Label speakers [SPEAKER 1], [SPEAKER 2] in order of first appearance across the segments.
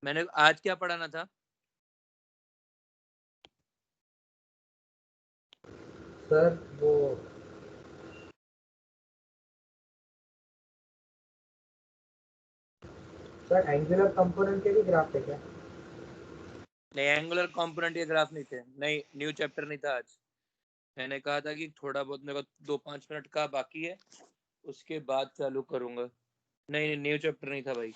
[SPEAKER 1] मैंने आज क्या पढ़ाना था?
[SPEAKER 2] सर वो सर एंगुलर कंपोनेंट के भी ग्राफ थे क्या?
[SPEAKER 1] नहीं, एंगुलर कंपोनेंट के ग्राफ नहीं थे। नहीं, न्यू चैप्टर नहीं था आज। मैंने कहा था कि थोड़ा बहुत मेरे को 2-5 मिनट का बाकी है, उसके बाद चालू करूंगा। नहीं, न्यू चैप्टर नहीं था भाई।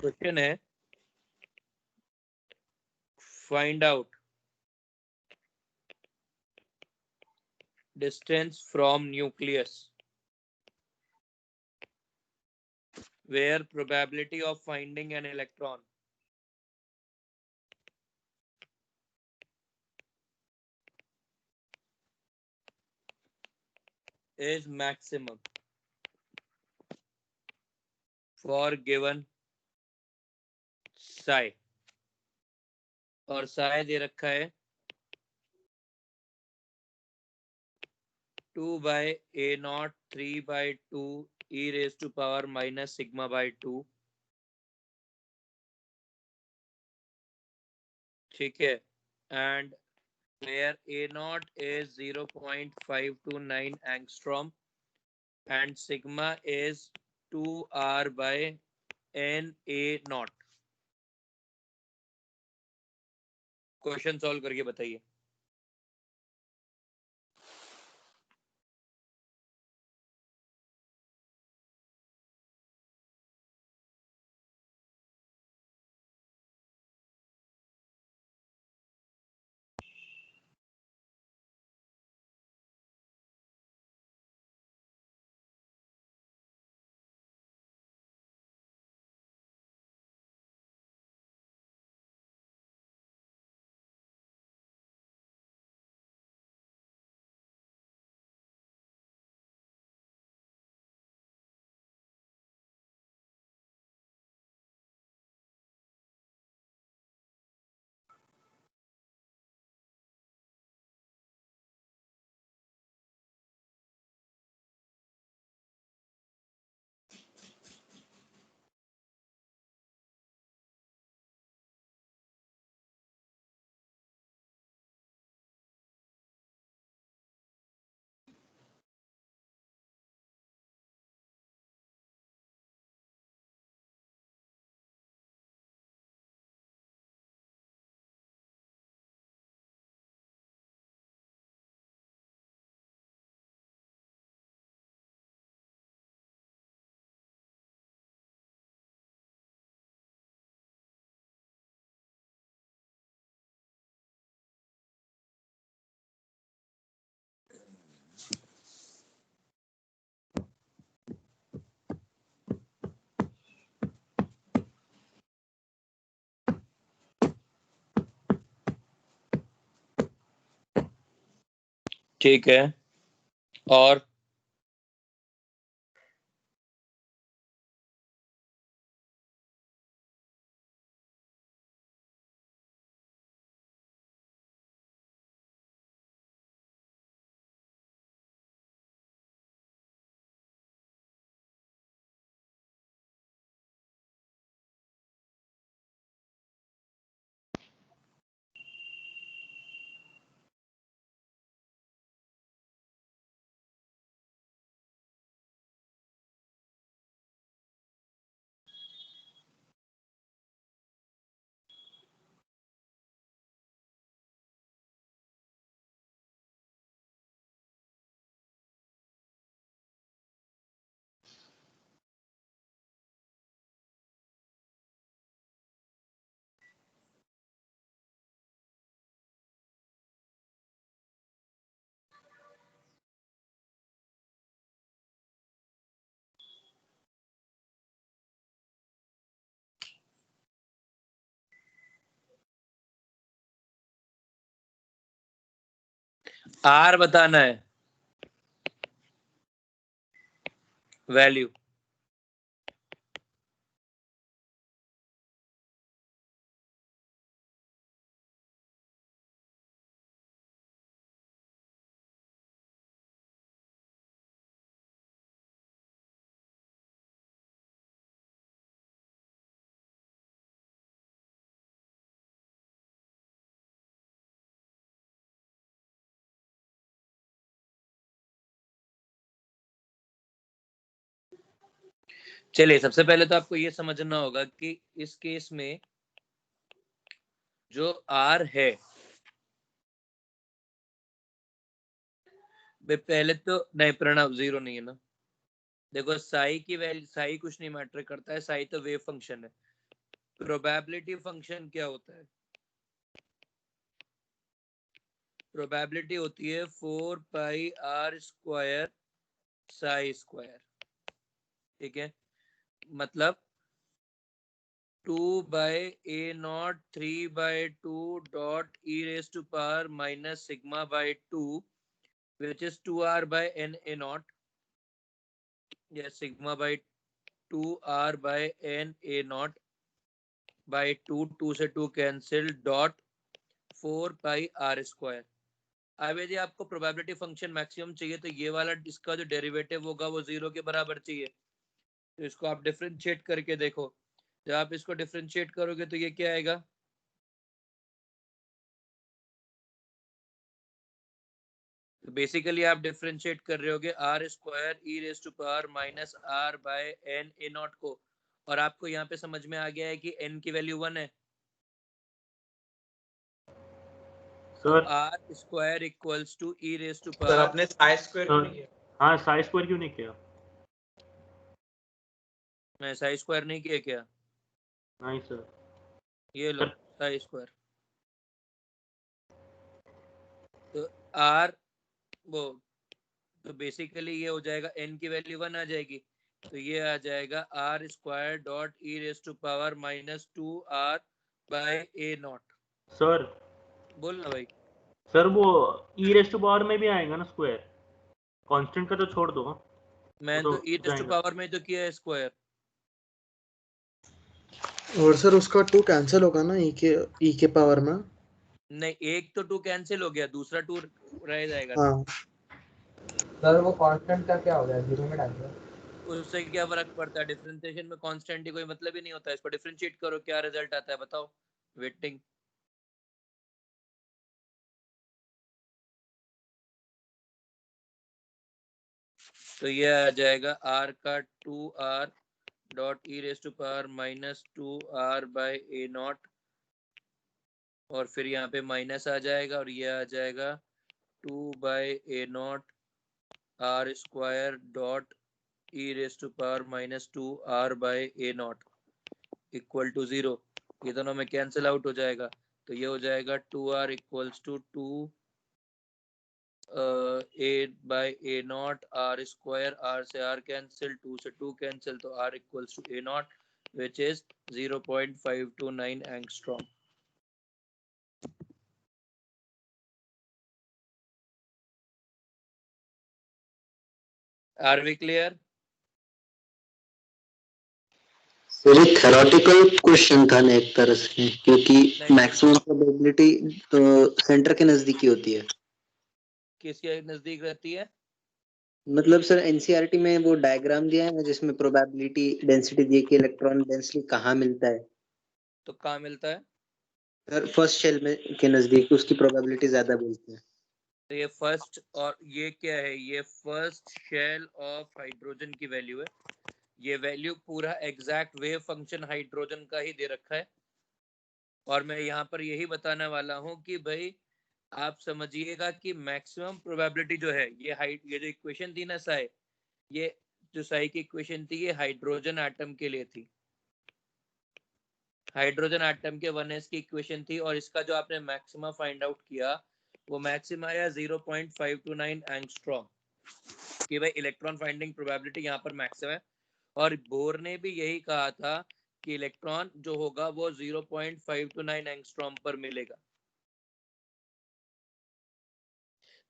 [SPEAKER 1] क्वेश्चन है, find out distance from nucleus where probability of finding an electron is maximum for given psi। और psi दे रखा है 2/a0 3/2 e raised to power minus sigma by 2। ठीक है, and where a0 is 0.529 angstrom and sigma is 2r by n a0। Question solve करके बताइए। ठीक है, और आर बताना है, वैल्यू। चलिए, सबसे पहले तो आपको ये समझना होगा कि इस केस में जो R है, पहले तो नहीं, प्रणव जीरो नहीं है ना। देखो साई की वैल्यू, साई कुछ नहीं मैटर करता है, साई तो वेव फंक्शन है। प्रोबेबिलिटी फंक्शन क्या होता है? प्रोबेबिलिटी होती है 4 पाई R स्क्वायर साई स्क्वायर, ठीक है। मतलब 2/a0 3/2 dot e raised to power minus sigma by 2, which is 2r by n a0, या sigma by 2r by n a0 by 2 से 2 कैंसिल, डॉट 4 पाई r स्क्वायर। अब यदि आपको प्रोबेबिलिटी फंक्शन मैक्सिमम चाहिए तो ये वाला इसका जो डेरिवेटिव होगा वो 0 के बराबर चाहिए। तो इसको आप डिफरेंशिएट करके देखो। जब आप इसको डिफरेंशिएट करोगे तो ये क्या आएगा? तो बेसिकली आप डिफरेंशिएट कर रहे होगे r square e raise to power minus r by n a naught को, और आपको यहाँ पे समझ में आ गया है कि n की वैल्यू 1 है। तो r square equals to e raise to
[SPEAKER 3] sir
[SPEAKER 1] power,
[SPEAKER 3] आपने साई स्क्वायर क्यों नहीं किया?
[SPEAKER 4] हाँ, साई स्क्वायर क्यों नहीं किया?
[SPEAKER 1] मैं साई स्क्वायर नहीं किया क्या?
[SPEAKER 4] नहीं सर।
[SPEAKER 1] ये लो साई स्क्वायर। तो आर वो, तो बेसिकली ये हो जाएगा n की वैल्यू 1 आ जाएगी, तो ये आ जाएगा r square dot e raise to power minus 2r by a naught.
[SPEAKER 4] Sir
[SPEAKER 1] बोल ना भाई।
[SPEAKER 4] सर वो ई रेस टू पावर में भी आएगा ना स्क्वायर? कांस्टेंट का तो छोड़ दो।
[SPEAKER 1] मैंने तो ई रेज टू पावर में तो किया है स्क्वायर।
[SPEAKER 5] और सर उसका 2 कैंसिल होगा ना ई के पावर में?
[SPEAKER 1] नहीं, एक तो 2 कैंसिल हो गया, दूसरा 2 रह जाएगा ना।
[SPEAKER 5] हाँ
[SPEAKER 2] सर वो कांस्टेंट का क्या हो गया, जीरो में डाल दिया?
[SPEAKER 1] उससे क्या फर्क पड़ता है? डिफरेंशिएशन में कांस्टेंट ही कोई मतलब ही नहीं होता है। इसको डिफरेंशिएट करो, क्या रिजल्ट आता है बताओ। वेटिंग। तो ये आ जाएगा r का 2r dot e raise to power minus 2r by a naught, और फिर यहाँ पे माइनस आ जाएगा, और ये आ जाएगा 2/a0 r square dot e raise to power minus 2r by a naught equal to 0। ये दोनों में कैंसिल आउट हो जाएगा, तो ये हो जाएगा 2r equals to 2 a by a naught r square, r से r कैंसिल, 2 से 2 कैंसिल, तो r equals to a naught which is 0.529 angstrom. Are we clear?
[SPEAKER 6] Sir ये थ्योरेटिकल क्वेश्चन था ना एक तरह से, क्योंकि मैक्सिमम प्रोबेबिलिटी तो सेंटर के नजदीकी होती है।
[SPEAKER 1] किसके नजदीक रहती है?
[SPEAKER 6] मतलब सर एनसीईआरटी में वो डायग्राम दिया है ना जिसमें प्रोबेबिलिटी डेंसिटी दी है कि इलेक्ट्रॉन डेंसली कहाँ मिलता है।
[SPEAKER 1] तो कहाँ मिलता है?
[SPEAKER 6] सर फर्स्ट शेल में के नजदीक उसकी प्रोबेबिलिटी ज्यादा बोलते हैं।
[SPEAKER 1] तो ये फर्स्ट, और ये क्या है? ये फर्स्ट शेल ऑफ हाइड्रोजन की वैल्यू है। ये वैल्यू पूरा एग्जैक्ट वेव फंक्शन हाइड्रोजन का ही दे रखा है, और मैं यहाँ पर यही बताने वाला हूँ कि भाई आप समझिएगा कि मैक्सिमम प्रोबेबिलिटी जो है, ये जो इक्वेशन थी ना साई, ये जो साई की इक्वेशन थी, ये हाइड्रोजन एटम के लिए थी। हाइड्रोजन एटम के 1s की इक्वेशन थी, और इसका जो आपने मैक्सिमा फाइंड आउट किया, वो मैक्सिमा आया 0.529 एंगस्ट्रॉम, कि भाई इलेक्ट्रॉन फाइंडिंग प्रोबेबिलिटी यहाँ पर मैक्सिमम है। और बोर ने भी यही कहा था कि इलेक्ट्रॉन जो होगा वो 0.529 एंगस्ट्रॉम पर मिलेगा।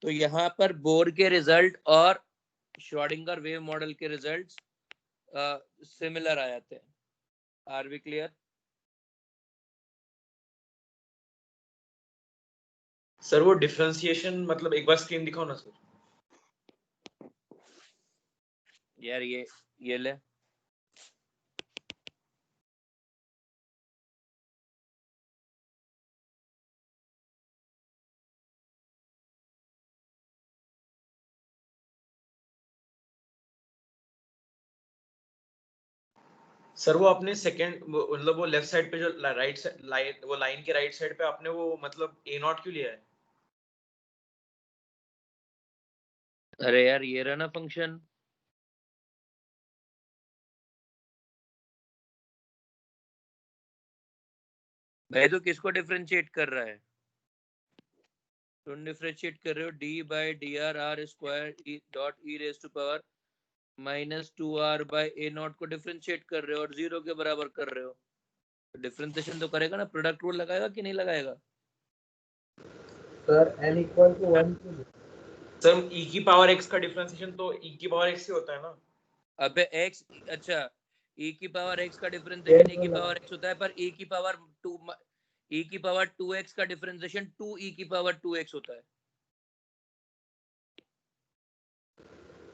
[SPEAKER 1] तो यहाँ पर बोर के रिजल्ट और श्रोडिंगर वेव मॉडल के रिजल्ट्स सिमिलर आए थे। Are we clear?
[SPEAKER 3] सर वो डिफरेंशिएशन मतलब एक बार स्क्रीन दिखाओ ना सर।
[SPEAKER 1] यार ये ले।
[SPEAKER 3] सर वो अपने सेकंड मतलब वो लेफ्ट साइड पे जो राइट साइड वो लाइन के राइट साइड पे आपने वो मतलब ए नॉट क्यों लिया है?
[SPEAKER 1] अरे यार ये रहा ना फंक्शन, भाई तो किसको डिफरेंशिएट कर रहा है? तुम डिफरेंशिएट कर रहे हो d by d r r square dot e raise to power -2r by a naught को डिफरेंशिएट कर रहे हो और 0 के बराबर कर रहे हो। डिफरेंशिएशन तो करेगा ना, प्रोडक्ट रूल लगाएगा कि नहीं लगाएगा?
[SPEAKER 2] Sir n equal to 1
[SPEAKER 3] sir e की पावर x का डिफरेंशिएशन तो e की पावर x से होता है ना?
[SPEAKER 1] अबे x, अच्छा e की पावर x का डिफरेंशिएशन e की पावर x होता है, पर e की पावर 2x का डिफरेंशिएशन 2e की पावर 2x होता है।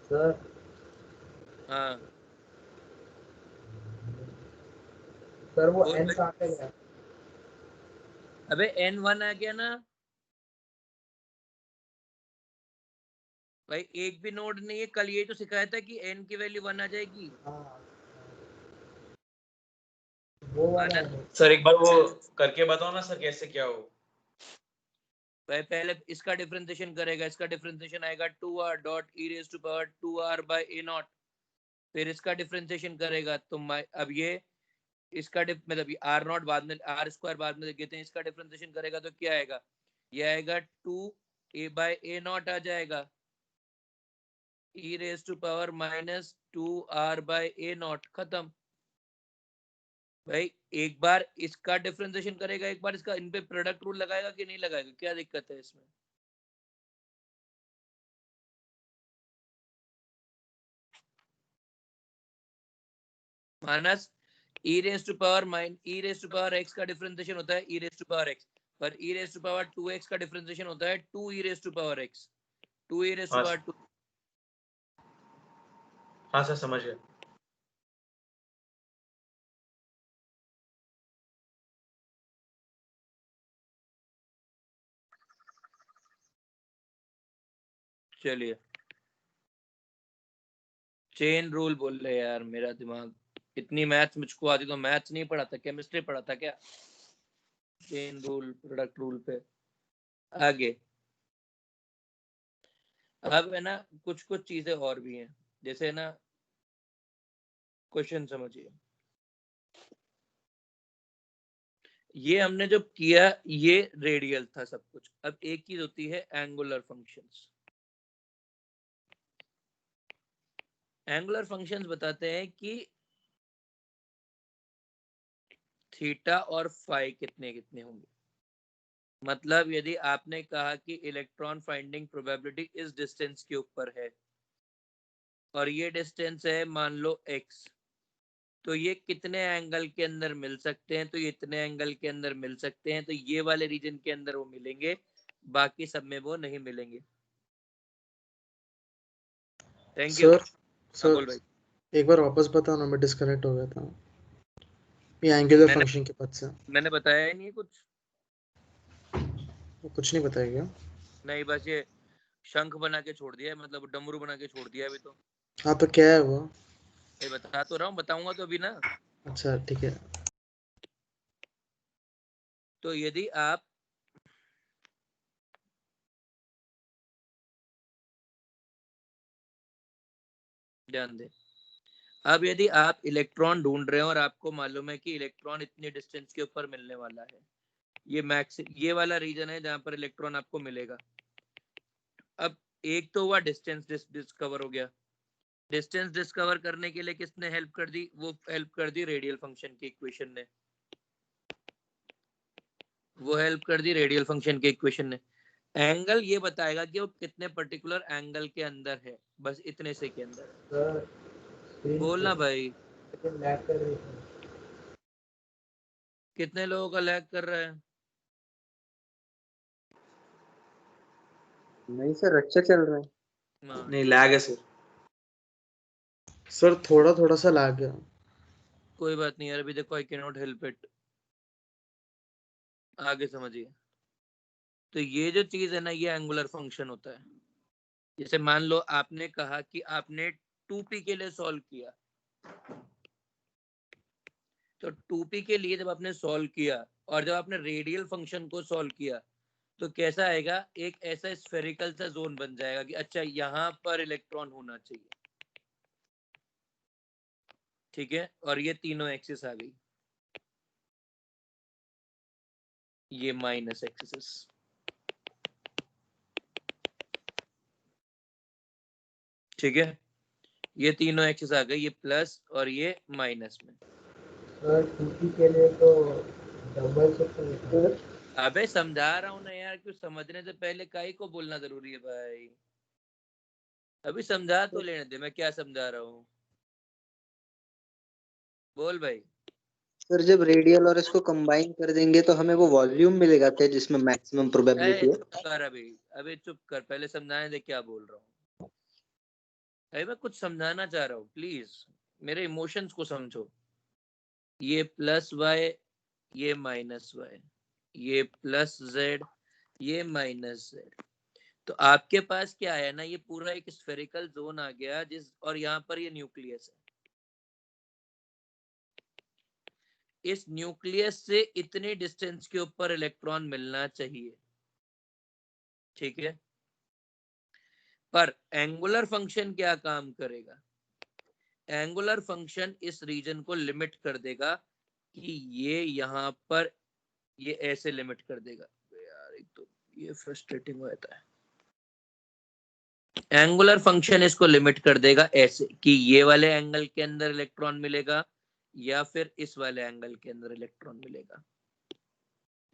[SPEAKER 2] सर
[SPEAKER 1] हाँ
[SPEAKER 2] सर वो
[SPEAKER 1] बोल
[SPEAKER 2] n
[SPEAKER 1] भाई।
[SPEAKER 2] कहाँ पे गया?
[SPEAKER 1] अबे n1 आ गया ना भाई, एक भी नोड नहीं है। कल ये तो सिखाया था कि n की वैल्यू 1 आ जाएगी।
[SPEAKER 2] हाँ वो वाला
[SPEAKER 1] माना
[SPEAKER 2] है।
[SPEAKER 3] सर एक बार वो करके बताओ ना सर कैसे क्या हो।
[SPEAKER 1] भाई पहले इसका डिफरेंशिएशन करेगा, इसका डिफरेंशिएशन आएगा 2r dot e raise to power 2r by a naught. फिर इसका डिफरेंशिएशन करेगा तो अब ये इसका मतलब आर नॉट बाद में, आर स्क्वायर बाद में देते हैं। इसका डिफरेंशिएशन करेगा तो क्या आएगा? ये आएगा 2a बाय ए नॉट आ जाएगा, e raise to power -2r by a naught. खत्म भाई। एक बार इसका डिफरेंशिएशन करेगा, एक बार इसका, इन पे प्रोडक्ट रूल लगाएगा कि नहीं लगाएगा? क्या दिक्कत है इसमें? Minus e raise to power x का डिफरेंशिएशन होता है e raise to power x, पर ई रेज टू पावर 2x का डिफरेंशिएशन होता है 2 e raise to power x, 2 e raise to power 2।
[SPEAKER 3] हाँ सर समझ गए।
[SPEAKER 1] चलिए चेन रूल बोल रहे यार, मेरा दिमाग, इतनी मैथ्स मुझको आती तो मैथ्स नहीं पढ़ा था, केमिस्ट्री पढ़ा था क्या? चेन रूल, प्रोडक्ट रूल पे आगे। अब है ना कुछ कुछ चीजें और भी हैं, जैसे ना क्वेश्चन समझिए। ये हमने जो किया ये रेडियल था सब कुछ। अब एक चीज होती है एंगुलर फंक्शंस। एंगुलर फंक्शंस बताते हैं कि थीटा और फाई कितने कितने होंगे। मतलब यदि आपने कहा कि इलेक्ट्रॉन फाइंडिंग प्रोबेबिलिटी इस डिस्टेंस के ऊपर है और ये डिस्टेंस है मान लो x, तो ये कितने एंगल के अंदर मिल सकते हैं? तो ये इतने एंगल के अंदर मिल सकते हैं, तो ये वाले रीजन के अंदर वो मिलेंगे, बाकी सब में वो नहीं मिलेंगे। Thank you.
[SPEAKER 5] सर
[SPEAKER 1] बोल भाई।
[SPEAKER 5] एक बार वापस बताओ ना, मैं डिस्कनेक्ट हो गया था ये एंगुलर फंक्शन के पद से।
[SPEAKER 1] मैंने बताया ही नहीं कुछ।
[SPEAKER 5] वो कुछ नहीं बताया क्या?
[SPEAKER 1] नहीं, बस ये शंख बना के छोड़ दिया है, मतलब डमरू बना के छोड़ दिया है अभी तो।
[SPEAKER 5] हाँ तो क्या है वो?
[SPEAKER 1] भाई बता तो रहा हूँ, बताऊंगा तो अभी ना।
[SPEAKER 5] अच्छा ठीक है।
[SPEAKER 1] तो यदि आप ध्यान दें, अब यदि आप इलेक्ट्रॉन ढूंढ रहे हो और आपको मालूम है कि इलेक्ट्रॉन इतनी डिस्टेंस के ऊपर मिलने वाला है, ये मैक्स, ये वाला रीजन है जहां पर इलेक्ट्रॉन आपको मिलेगा। अब एक तो हुआ डिस्टेंस डिस्कवर हो गया। डिस्टेंस डिस्कवर करने के लिए किसने हेल्प कर दी? वो हेल्प कर दी रेडियल फंक्शन की इक्वेशन ने। वो हेल्प कर दी रेडियल फंक्शन के इक्वेशन ने। एंगल ये बताएगा कि वो कितने पर्टिकुलर एंगल के अंदर है, बस इतने से के अंदर है।
[SPEAKER 2] सर स्क्रीन
[SPEAKER 1] बोलना भाई,
[SPEAKER 2] लैग कर रही है।
[SPEAKER 1] कितने लोगों का लैग कर रहा है?
[SPEAKER 6] नहीं सर, अच्छा चल रहा है।
[SPEAKER 1] हाँ,
[SPEAKER 3] नहीं लैग है सर।
[SPEAKER 5] सर थोड़ा थोड़ा सा लैग गया।
[SPEAKER 1] कोई बात नहीं यार, अभी देखो I can not help it. आगे समझिए। तो ये जो चीज है ना, ये एंगुलर फंक्शन होता है। जैसे मान लो आपने कहा कि आपने 2p के लिए सॉल्व किया, तो 2p के लिए जब आपने सॉल्व किया और जब आपने रेडियल फंक्शन को सॉल्व किया तो कैसा आएगा, एक ऐसा स्फेरिकल सा जोन बन जाएगा कि अच्छा यहाँ पर इलेक्ट्रॉन होना चाहिए, ठीक है। और ये तीनों एक्सिस आ गई, ये माइनस एक्सिस, ठीक है। ये तीनों एक्सिस आ गई, ये प्लस और ये माइनस में।
[SPEAKER 2] सर टूपी के लिए तो डबल से
[SPEAKER 1] अबे समझा रहा हूँ ना यार, क्यों समझने से पहले काहे को बोलना जरूरी है भाई। अभी समझा तो लेने दे, मैं क्या समझा रहा हूँ, बोल भाई।
[SPEAKER 6] सर जब रेडियल और इसको कंबाइन कर देंगे तो हमें वो वॉल्यूम मिलेगा क्या जिसमें मैक्सिमम प्रोबेबिलिटी है?
[SPEAKER 1] चुप कर अभी चुप कर, पहले समझाने दे क्या बोल रहा हूँ। अरे मैं कुछ समझाना चाह रहा हूँ, प्लीज मेरे इमोशंस को समझो। ये प्लस वाई, ये माइनस वाई, ये प्लस जेड, ये माइनस जेड। तो आपके पास क्या है ना, ये पूरा एक स्फेरिकल जोन आ गया जिस, और यहाँ पर ये न्यूक्लियस है। इस न्यूक्लियस से इतने डिस्टेंस के ऊपर इलेक्ट्रॉन मिलना चाहिए, ठीक है। पर एंगुलर फंक्शन क्या काम करेगा, एंगुलर फंक्शन इस रीजन को लिमिट कर देगा कि ये यहाँ पर, ये ऐसे लिमिट कर देगा यार, एक तो ये फ्रस्ट्रेटिंग होता है। एंगुलर फंक्शन इसको लिमिट कर देगा ऐसे कि ये वाले एंगल के अंदर इलेक्ट्रॉन मिलेगा या फिर इस वाले एंगल के अंदर इलेक्ट्रॉन मिलेगा,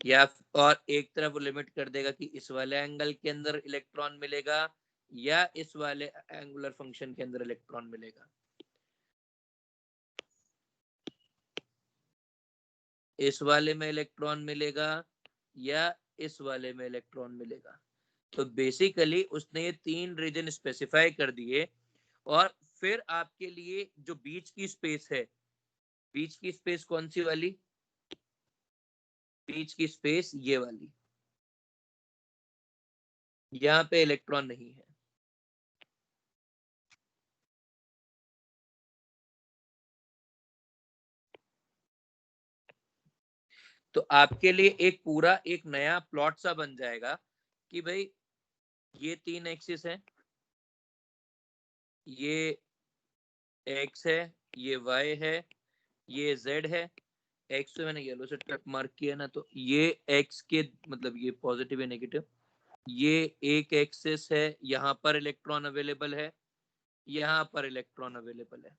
[SPEAKER 1] या और एक तरफ वो लिमिट कर देगा कि इस वाले एंगल के अंदर इलेक्ट्रॉन मिलेगा या इस वाले एंगुलर फंक्शन के अंदर इलेक्ट्रॉन मिलेगा। इस वाले में इलेक्ट्रॉन मिलेगा या इस वाले में इलेक्ट्रॉन मिलेगा। तो बेसिकली उसने ये तीन रीजन स्पेसिफाई कर दिए, और फिर आपके लिए जो बीच की स्पेस है, बीच की स्पेस कौन सी वाली, बीच की स्पेस ये वाली, यहाँ पे इलेक्ट्रॉन नहीं है। तो आपके लिए एक पूरा एक नया प्लॉट सा बन जाएगा कि भाई ये तीन एक्सिस है, ये एक्स है, ये वाई है, ये जेड है। एक्स पे मैंने येलो से ट्रक मार्क किया ना, तो ये एक्स के मतलब ये पॉजिटिव है नेगेटिव, ये एक एक्सिस है, यहाँ पर इलेक्ट्रॉन अवेलेबल है, यहाँ पर इलेक्ट्रॉन अवेलेबल है।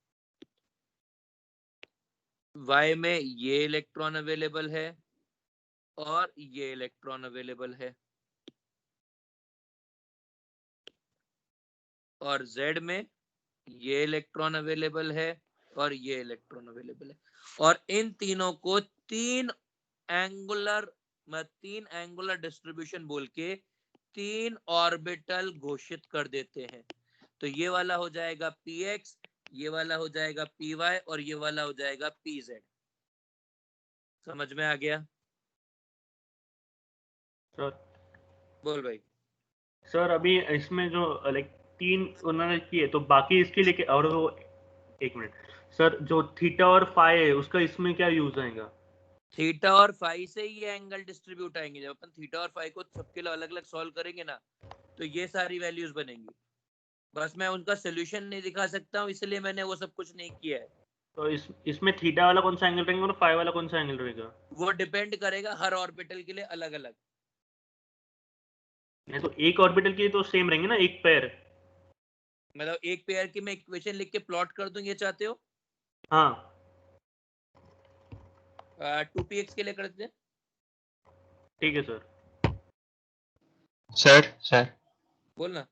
[SPEAKER 1] वाई में ये इलेक्ट्रॉन अवेलेबल है और ये इलेक्ट्रॉन अवेलेबल है, और जेड में ये इलेक्ट्रॉन अवेलेबल है और ये इलेक्ट्रॉन अवेलेबल है। और इन तीनों को तीन एंगुलर डिस्ट्रीब्यूशन बोल के तीन ऑर्बिटल घोषित कर देते हैं। तो ये वाला हो जाएगा px, ये वाला हो जाएगा py और ये वाला हो जाएगा pz। समझ में आ गया?
[SPEAKER 4] सर
[SPEAKER 1] बोल भाई।
[SPEAKER 4] सर अभी इसमें जो लाइक तीन उन्होंने किए, तो बाकी इसके लिए और वो, एक मिनट सर, जो थीटा और फाई है उसका इसमें क्या यूज आएगा?
[SPEAKER 1] थीटा और फाई से ये एंगल डिस्ट्रीब्यूट आएंगे। जब अपन थीटा और फाई को सबके लिए अलग अलग सॉल्व करेंगे ना, तो ये सारी वैल्यूज बनेंगी। बस मैं उनका सोल्यूशन नहीं दिखा सकता हूँ, इसलिए मैंने वो सब कुछ नहीं किया है।
[SPEAKER 4] तो इसमें थीटा वाला कौन सा एंगल रहेगा और फाई वाला कौन सा एंगल रहेगा?
[SPEAKER 1] वो डिपेंड करेगा हर ऑर्बिटल के लिए अलग अलग।
[SPEAKER 4] नहीं तो एक ऑर्बिटल के लिए तो सेम रहेंगे ना, एक पेयर।
[SPEAKER 1] मतलब एक पेयर की मैं इक्वेशन लिख के प्लॉट कर दूं, ये चाहते हो?
[SPEAKER 4] हाँ
[SPEAKER 1] 2px के लिए कर देते हैं।
[SPEAKER 4] ठीक है सर।
[SPEAKER 7] सर
[SPEAKER 1] बोलना।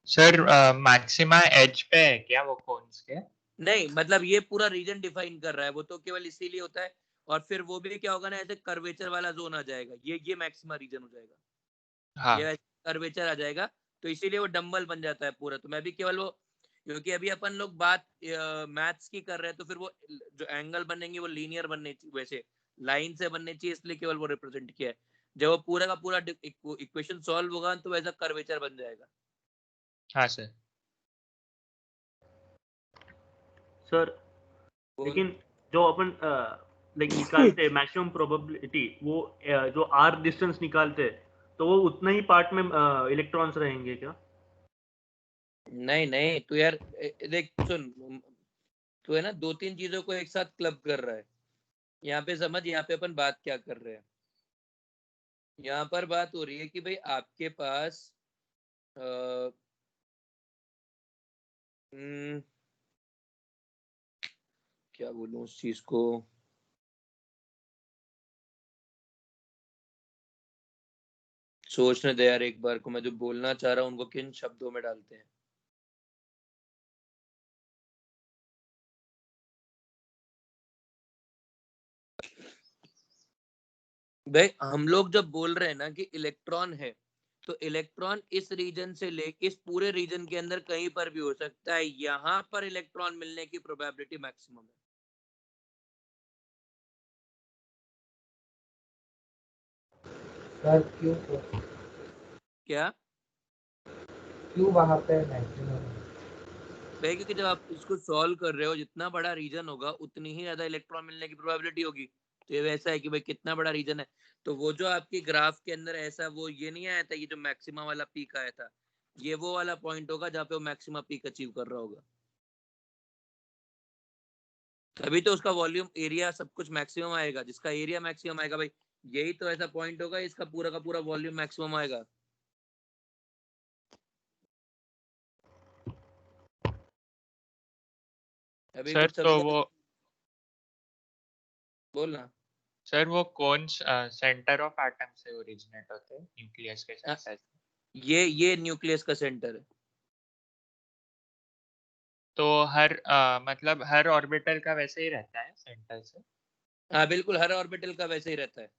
[SPEAKER 7] सर मैक्सिमा एज पे है क्या वो कोन्स के?
[SPEAKER 1] नहीं, मतलब ये पूरा रीजन डिफाइन कर रहा है, वो तो केवल इसीलिए होता है। और फिर वो भी क्या होगा ना, ऐसे कर्वेचर वाला जोन आ जाएगा, ये मैक्सिमा रीजन हो जाएगा।
[SPEAKER 7] हाँ
[SPEAKER 1] ये कर्वेचर आ जाएगा, तो इसीलिए वो डम्बल बन जाता है पूरा। तो मैं भी केवल वो, क्योंकि अभी अपन लोग बात मैथ्स की कर रहे हैं, तो फिर वो जो एंगल बनेंगे वो लीनियर बनने चाहिए, वैसे लाइन से बनने चाहिए, इसलिए केवल वो रिप्रेजेंट किया है। जब वो पूरा का पूरा इक्वेशन सॉल्व होगा तो वैसा कर्वेचर बन जाएगा।
[SPEAKER 7] हाँ सर।
[SPEAKER 4] सर लेकिन जो अपन लाइक निकालते मैक्सिमम प्रोबेबिलिटी, वो जो आर डिस्टेंस निकालते तो वो उतना ही पार्ट में इलेक्ट्रॉन्स रहेंगे क्या?
[SPEAKER 1] नहीं नहीं, तो यार देख सुन, तो है ना, दो तीन चीजों को एक साथ क्लब कर रहा है। यहाँ पे समझ, यहाँ पे अपन बात क्या कर रहे हैं। यहाँ पर बात हो रही है कि भाई आपके पास क्या बोलूं उस चीज को, सोचने दे यार एक बार को, मैं जो बोलना चाह रहा हूँ उनको किन शब्दों में डालते हैं। भाई हम लोग जब बोल रहे हैं ना कि इलेक्ट्रॉन है, तो इलेक्ट्रॉन इस रीजन से ले, इस पूरे रीजन के अंदर कहीं पर भी हो सकता है। यहाँ पर इलेक्ट्रॉन मिलने की प्रोबेबिलिटी मैक्सिमम है।
[SPEAKER 2] सर क्यों
[SPEAKER 1] क्या
[SPEAKER 2] क्यों वहाँ पे मैक्सिमम?
[SPEAKER 1] भाई, क्योंकि जब आप इसको सॉल्व कर रहे हो, जितना बड़ा रीजन होगा उतनी ही ज्यादा इलेक्ट्रॉन मिलने की प्रोबेबिलिटी होगी। तो ये वैसा है कि भाई कितना बड़ा रीजन है, तो वो जो आपकी ग्राफ के अंदर ऐसा वो ये नहीं आया था, ये जो मैक्सिमा वाला पीक आया था, ये वो वाला पॉइंट होगा जहाँ पे वो मैक्सिमा पीक अचीव कर रहा होगा। तभी तो उसका वॉल्यूम एरिया सब कुछ मैक्सिमम आएगा। जिसका एरिया मैक्सिमम आएगा भाई, यही तो ऐसा पॉइंट होगा इसका पूरा का पूरा वॉल्यूम मैक्सिमम आएगा। अभी
[SPEAKER 7] सर
[SPEAKER 1] कुछ
[SPEAKER 7] तो
[SPEAKER 1] समझा?
[SPEAKER 7] वो
[SPEAKER 1] बोलना।
[SPEAKER 7] सर वो कौन सेंटर ऑफ एटम से ओरिजिनेट होते हैं, न्यूक्लियस के सेंटर?
[SPEAKER 1] ये न्यूक्लियस का सेंटर है।
[SPEAKER 7] तो हर मतलब हर ऑर्बिटल का वैसे ही रहता है सेंटर से?
[SPEAKER 1] हाँ बिल्कुल, हर ऑर्बिटल का वैसे ही रहता है।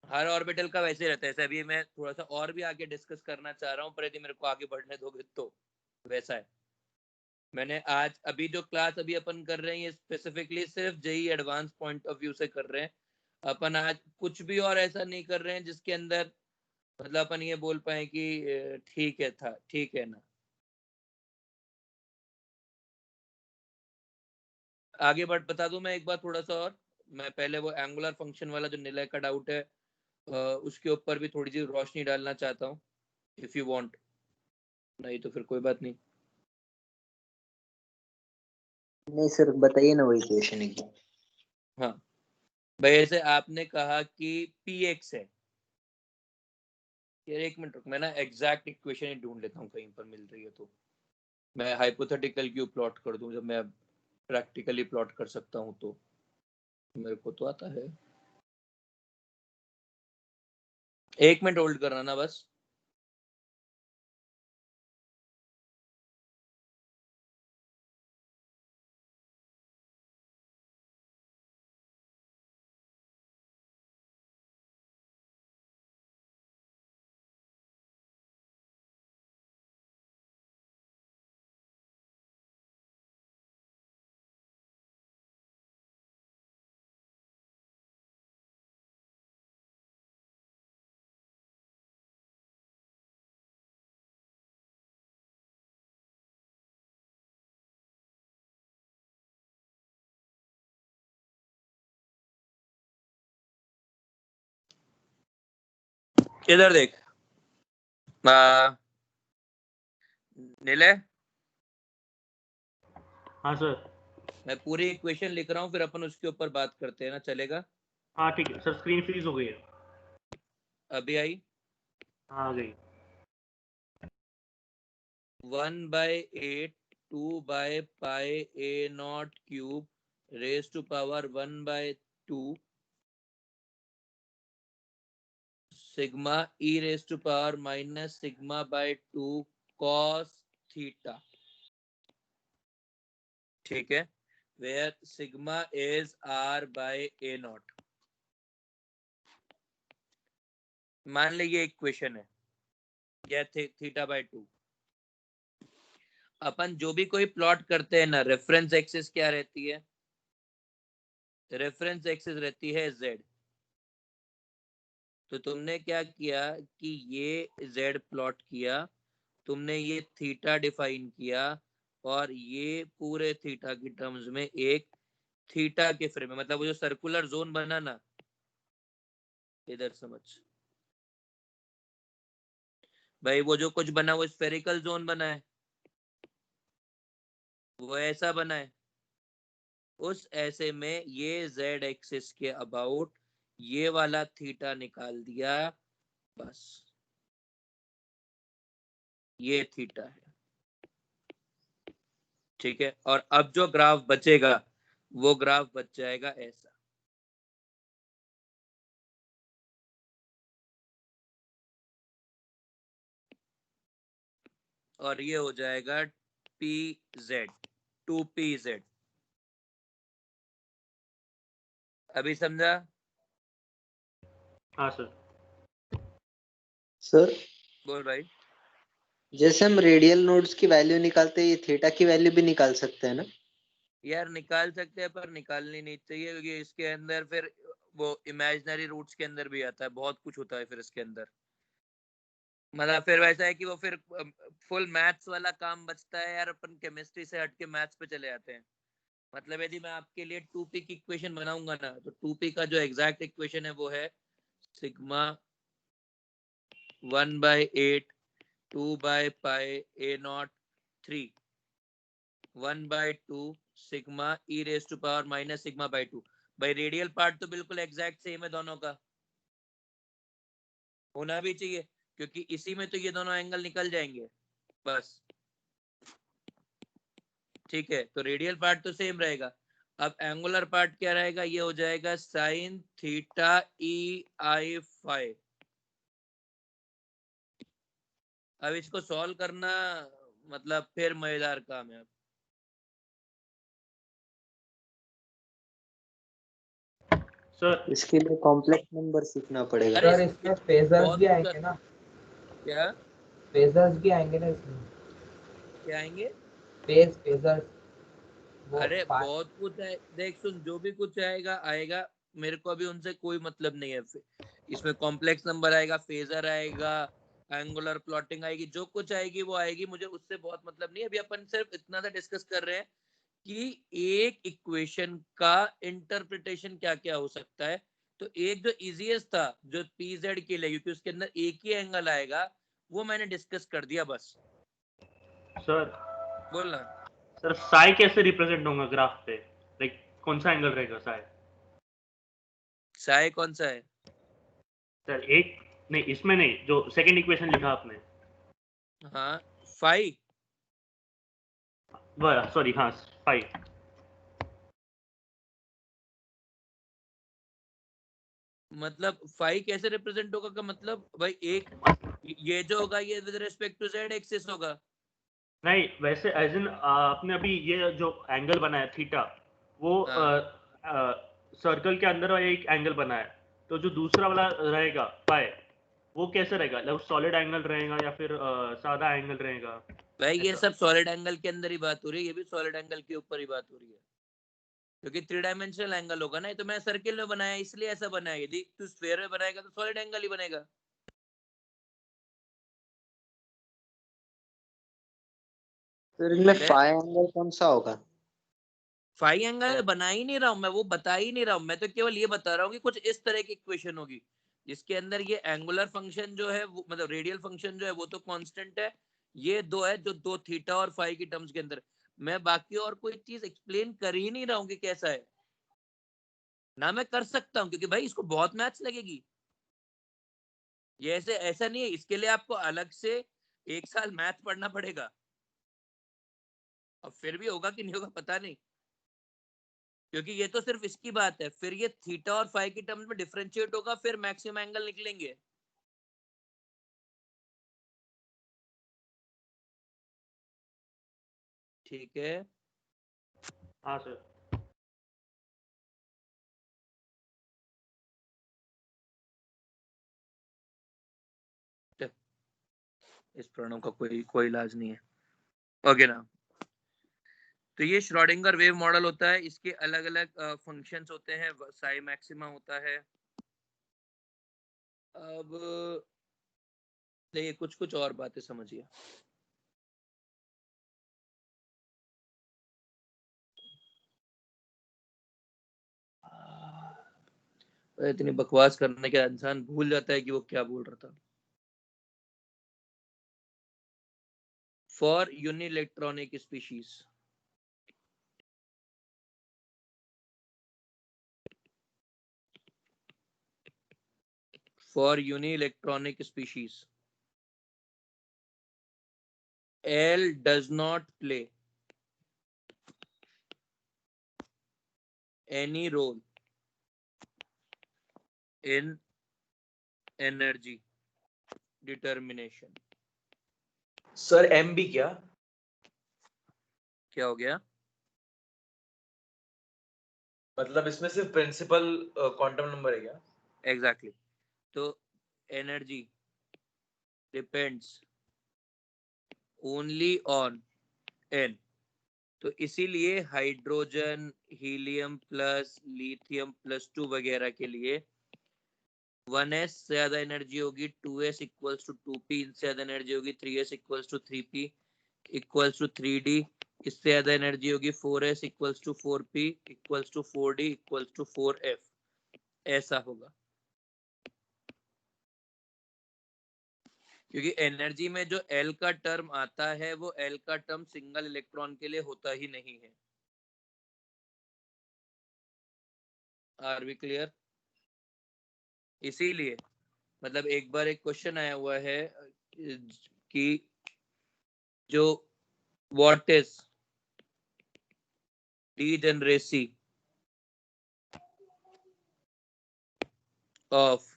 [SPEAKER 1] हर ऑर्बिटल का वैसे रहता है। ऐसे अभी मैं थोड़ा सा और भी आगे डिस्कस करना चाह रहा हूँ, पर यदि मेरे को आगे बढ़ने दोगे तो वैसा है। मैंने आज अभी जो क्लास अभी अपन कर रहे हैं, ये स्पेसिफिकली सिर्फ JEE advance point of view से कर रहे हैं। अपन आज कुछ भी और ऐसा नहीं कर रहे हैं जिसके अंदर मतलब अपन ये बोल पाए कि ठीक है था, ठीक है ना। आगे बढ़ बता दूं मैं एक बार थोड़ा सा और। मैं पहले वो एंगुलर फंक्शन वाला जो निलय का डाउट है, उसके ऊपर भी थोड़ी सी रोशनी डालना चाहता हूँ, इफ यू वांट। नहीं तो फिर कोई बात नहीं।
[SPEAKER 6] नहीं सर, बताइए ना वही क्वेश्चन एकदम।
[SPEAKER 1] हाँ भाई, ऐसे आपने कहा कि px है। यार एक मिनट रुक, मैं ना एग्जैक्ट इक्वेशन ही ढूंढ लेता हूँ कहीं पर मिल रही है तो। मैं हाइपोथेटिकल क्यों प्लॉट कर दूं जब मैं प्रैक्टिकली प्लॉट कर सकता हूँ, तो मेरे को तो आता है। एक मिनट होल्ड करना ना बस। इधर देख नीले,
[SPEAKER 4] हाँ सर।
[SPEAKER 1] मैं पूरी इक्वेशन लिख रहा हूँ, फिर अपन उसके ऊपर बात करते हैं ना, चलेगा?
[SPEAKER 4] हाँ ठीक है सर, स्क्रीन फ्रीज हो गई है।
[SPEAKER 1] अभी आई।
[SPEAKER 4] हाँ आ गई।
[SPEAKER 1] 1/8 2/π a0 cube raise to power 1/2 sigma e raise to power minus sigma by 2 cos theta. ठीक है, वेयर सिग्मा इज r/a0। मान ली ये इक्वेशन है, यह थीटा बाय 2। अपन जो भी कोई प्लॉट करते हैं ना, रेफरेंस एक्सिस क्या रहती है? रेफरेंस एक्सिस रहती है z। तो तुमने क्या किया कि ये z प्लॉट किया, तुमने ये थीटा डिफाइन किया, और ये पूरे थीटा की टर्म्स में एक थीटा के फ्रेम में, मतलब वो जो सर्कुलर जोन बना ना, इधर समझ भाई, वो जो कुछ बना वो स्फेरिकल जोन बना है, वो ऐसा बना है। उस ऐसे में ये z एक्सिस के अबाउट ये वाला थीटा निकाल दिया, बस ये थीटा है, ठीक है। और अब जो ग्राफ बचेगा वो ग्राफ बच जाएगा ऐसा, और ये हो जाएगा pz 2pz। अभी समझा?
[SPEAKER 4] हाँ सर।
[SPEAKER 6] सर
[SPEAKER 1] बोल भाई।
[SPEAKER 6] जैसे हम रेडियल नोड्स की वैल्यू निकालते हैं, ये थीटा की वैल्यू भी निकाल सकते हैं ना?
[SPEAKER 1] यार निकाल सकते हैं पर निकालनी नहीं चाहिए, क्योंकि इसके अंदर फिर वो इमेजिनरी रूट्स के अंदर भी आता है, बहुत कुछ होता है फिर इसके अंदर। मतलब फिर वैसा है कि वो फिर फुल मैथ्स वाला काम बचता है यार, अपन केमिस्ट्री से हट के मैथ्स पे चले आते हैं। मतलब यदि मैं आपके लिए 2p की इक्वेशन बनाऊंगा ना, तो 2p का जो एग्जैक्ट इक्वेशन है वो है सिग्मा 1/8 2/पाई a0 3 1/2 sigma e raise to power minus sigma by 2। भाई रेडियल पार्ट तो बिल्कुल एग्जैक्ट सेम है दोनों का, होना भी चाहिए, क्योंकि इसी में तो ये दोनों एंगल निकल जाएंगे बस, ठीक है। तो रेडियल पार्ट तो सेम रहेगा। अब एंगुलर पार्ट क्या रहेगा, ये हो जाएगा साइन थीटा ई आई फाई। अब इसको सॉल्व करना मतलब फिर मजेदार काम है।
[SPEAKER 4] सर
[SPEAKER 6] इसके लिए कॉम्प्लेक्स नंबर सीखना पड़ेगा।
[SPEAKER 1] अरे
[SPEAKER 2] सर इसमें फेजर्स
[SPEAKER 1] बहुत
[SPEAKER 2] भी
[SPEAKER 1] कुछ
[SPEAKER 2] आएंगे ना,
[SPEAKER 1] क्या
[SPEAKER 2] फेजर्स भी आएंगे ना इसमें,
[SPEAKER 1] क्या आएंगे?
[SPEAKER 2] फेजर्स वो
[SPEAKER 1] अरे बहुत कुछ है, देख सुन, जो भी कुछ आएगा आएगा, मेरे को अभी उनसे कोई मतलब नहीं है। इसमें कॉम्प्लेक्स नंबर आएगा, फेजर आएगा, एंगुलर प्लॉटिंग आएगी, जो कुछ आएगी वो आएगी, मुझे उससे बहुत मतलब नहीं है। अभी अपन सिर्फ इतना सा डिस्कस कर रहे हैं कि एक इक्वेशन का इंटरप्रिटेशन क्या क्या हो सकता है। तो एक जो इजीएस्ट था जो pz के लिए, क्योंकि उसके अंदर एक ही एंगल आएगा, वो मैंने डिस्कस कर दिया बस।
[SPEAKER 4] सर
[SPEAKER 1] बोलना
[SPEAKER 4] सर साई कैसे रिप्रेजेंट होगा ग्राफ पे, लाइक कौन सा एंगल रहेगा साई?
[SPEAKER 1] साई कौन सा है?
[SPEAKER 4] सर एक नहीं, इसमें नहीं, जो सेकंड इक्वेशन लिखा आपने।
[SPEAKER 1] हाँ फाई,
[SPEAKER 4] सॉरी, हाँ 5।
[SPEAKER 1] मतलब फाई कैसे रिप्रेजेंट होगा का मतलब भाई, एक ये जो होगा ये with respect to z axis होगा।
[SPEAKER 4] नहीं, वैसे एज इन आपने अभी ये जो एंगल बनाया थीटा, वो
[SPEAKER 1] हाँ।
[SPEAKER 4] सर्कल के अंदर वाला एक एंगल बना है, तो जो दूसरा वाला रहेगा पाए, वो कैसे रहेगा? मतलब सॉलिड एंगल रहेगा या फिर सादा एंगल रहेगा?
[SPEAKER 1] भाई ये
[SPEAKER 4] ऐसा।
[SPEAKER 1] सब सॉलिड एंगल के अंदर ही बात हो रही है, ये भी सॉलिड एंगल के ऊपर ही बात हो रही है, क्योंकि 3 डायमेंशनल एंगल होगा ना। ये तो मैं सर्किल में बनाया इसलिए ऐसा बनाया, यदि तू स्फीयर में बनाएगा तो सॉलिड एंगल ही बनेगा।
[SPEAKER 6] तो इनमें फाई एंगल कौन सा होगा?
[SPEAKER 1] फाई एंगल बना ही नहीं रहा हूं मैं, वो बता ही नहीं रहा हूं मैं, तो केवल ये बता रहा हूँ कि कुछ इस तरह की इक्वेशन होगी जिसके अंदर ये एंगुलर फंक्शन जो है वो, मतलब रेडियल फंक्शन जो है वो तो कांस्टेंट है, ये दो है जो दो थीटा और फाई की टर्म्स के अंदर। मैं बाकी और कोई चीज एक्सप्लेन कर ही नहीं रहा हूँ कि कैसा है ना, मैं कर सकता हूँ क्योंकि भाई इसको बहुत मैथ्स लगेगी। ये ऐसे ऐसा नहीं है, इसके लिए आपको अलग से 1 साल मैथ पढ़ना पड़ेगा, और फिर भी होगा कि नहीं होगा पता नहीं, क्योंकि ये तो सिर्फ इसकी बात है। फिर ये थीटा और फाई की टर्म्स में डिफरेंशिएट होगा, फिर मैक्सिमम एंगल निकलेंगे। ठीक है।
[SPEAKER 4] हाँ सर।
[SPEAKER 1] इस प्रणव का कोई कोई इलाज नहीं है, ओके ना। तो ये श्रोडिंगर वेव मॉडल होता है, इसके अलग अलग फंक्शंस होते हैं, साई मैक्सिमा होता है। अब देखिए कुछ कुछ और बातें समझिए। इतनी बकवास करने के इंसान भूल जाता है कि वो क्या बोल रहा था। For unielectronic species, for unielectronic species, L does not play any role in energy determination.
[SPEAKER 3] Sir m भी क्या?
[SPEAKER 1] क्या हो गया?
[SPEAKER 3] मतलब इसमें सिर्फ प्रिंसिपल क्वांटम नंबर है क्या?
[SPEAKER 1] Exactly. तो energy depends only on N. तो इसीलिए hydrogen, helium plus, lithium plus 2 वगैरह के लिए 1s से ज्यादा एनर्जी होगी 2s इक्वल्स टू 2p, इनसे ज्यादा एनर्जी होगी 3s equals to 3p equals to 3d, इससे ज्यादा एनर्जी होगी 4s equals to 4p equals to 4d equals to 4f। ऐसा होगा क्योंकि एनर्जी में जो L का टर्म आता है वो L का टर्म सिंगल इलेक्ट्रॉन के लिए होता ही नहीं है। Are we clear? इसीलिए मतलब एक बार एक क्वेश्चन आया हुआ है कि जो what is degeneracy of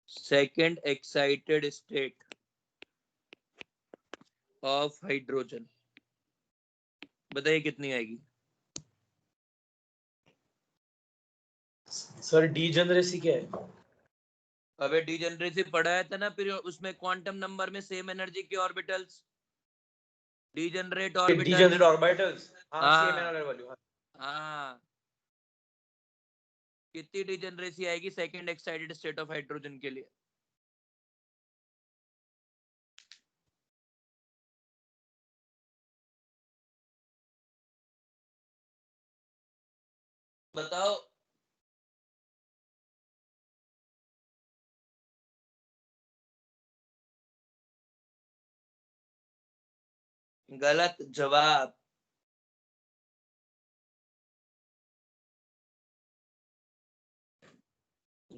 [SPEAKER 1] second excited state of hydrogen, बताइए कितनी आएगी?
[SPEAKER 3] सर डीजेनरेसी क्या है?
[SPEAKER 1] अबे डीजेनरेसी पढ़ाया था ना, फिर उसमें क्वांटम नंबर में सेम एनर्जी के orbitals, degenerate orbitals.
[SPEAKER 3] Degenerate orbitals, हाँ सेम
[SPEAKER 1] हाँ
[SPEAKER 3] एनर्जी वाली।
[SPEAKER 1] हाँ, कितनी डीजेनरेसी आएगी second excited state of hydrogen के लिए? बताओ। गलत जवाब।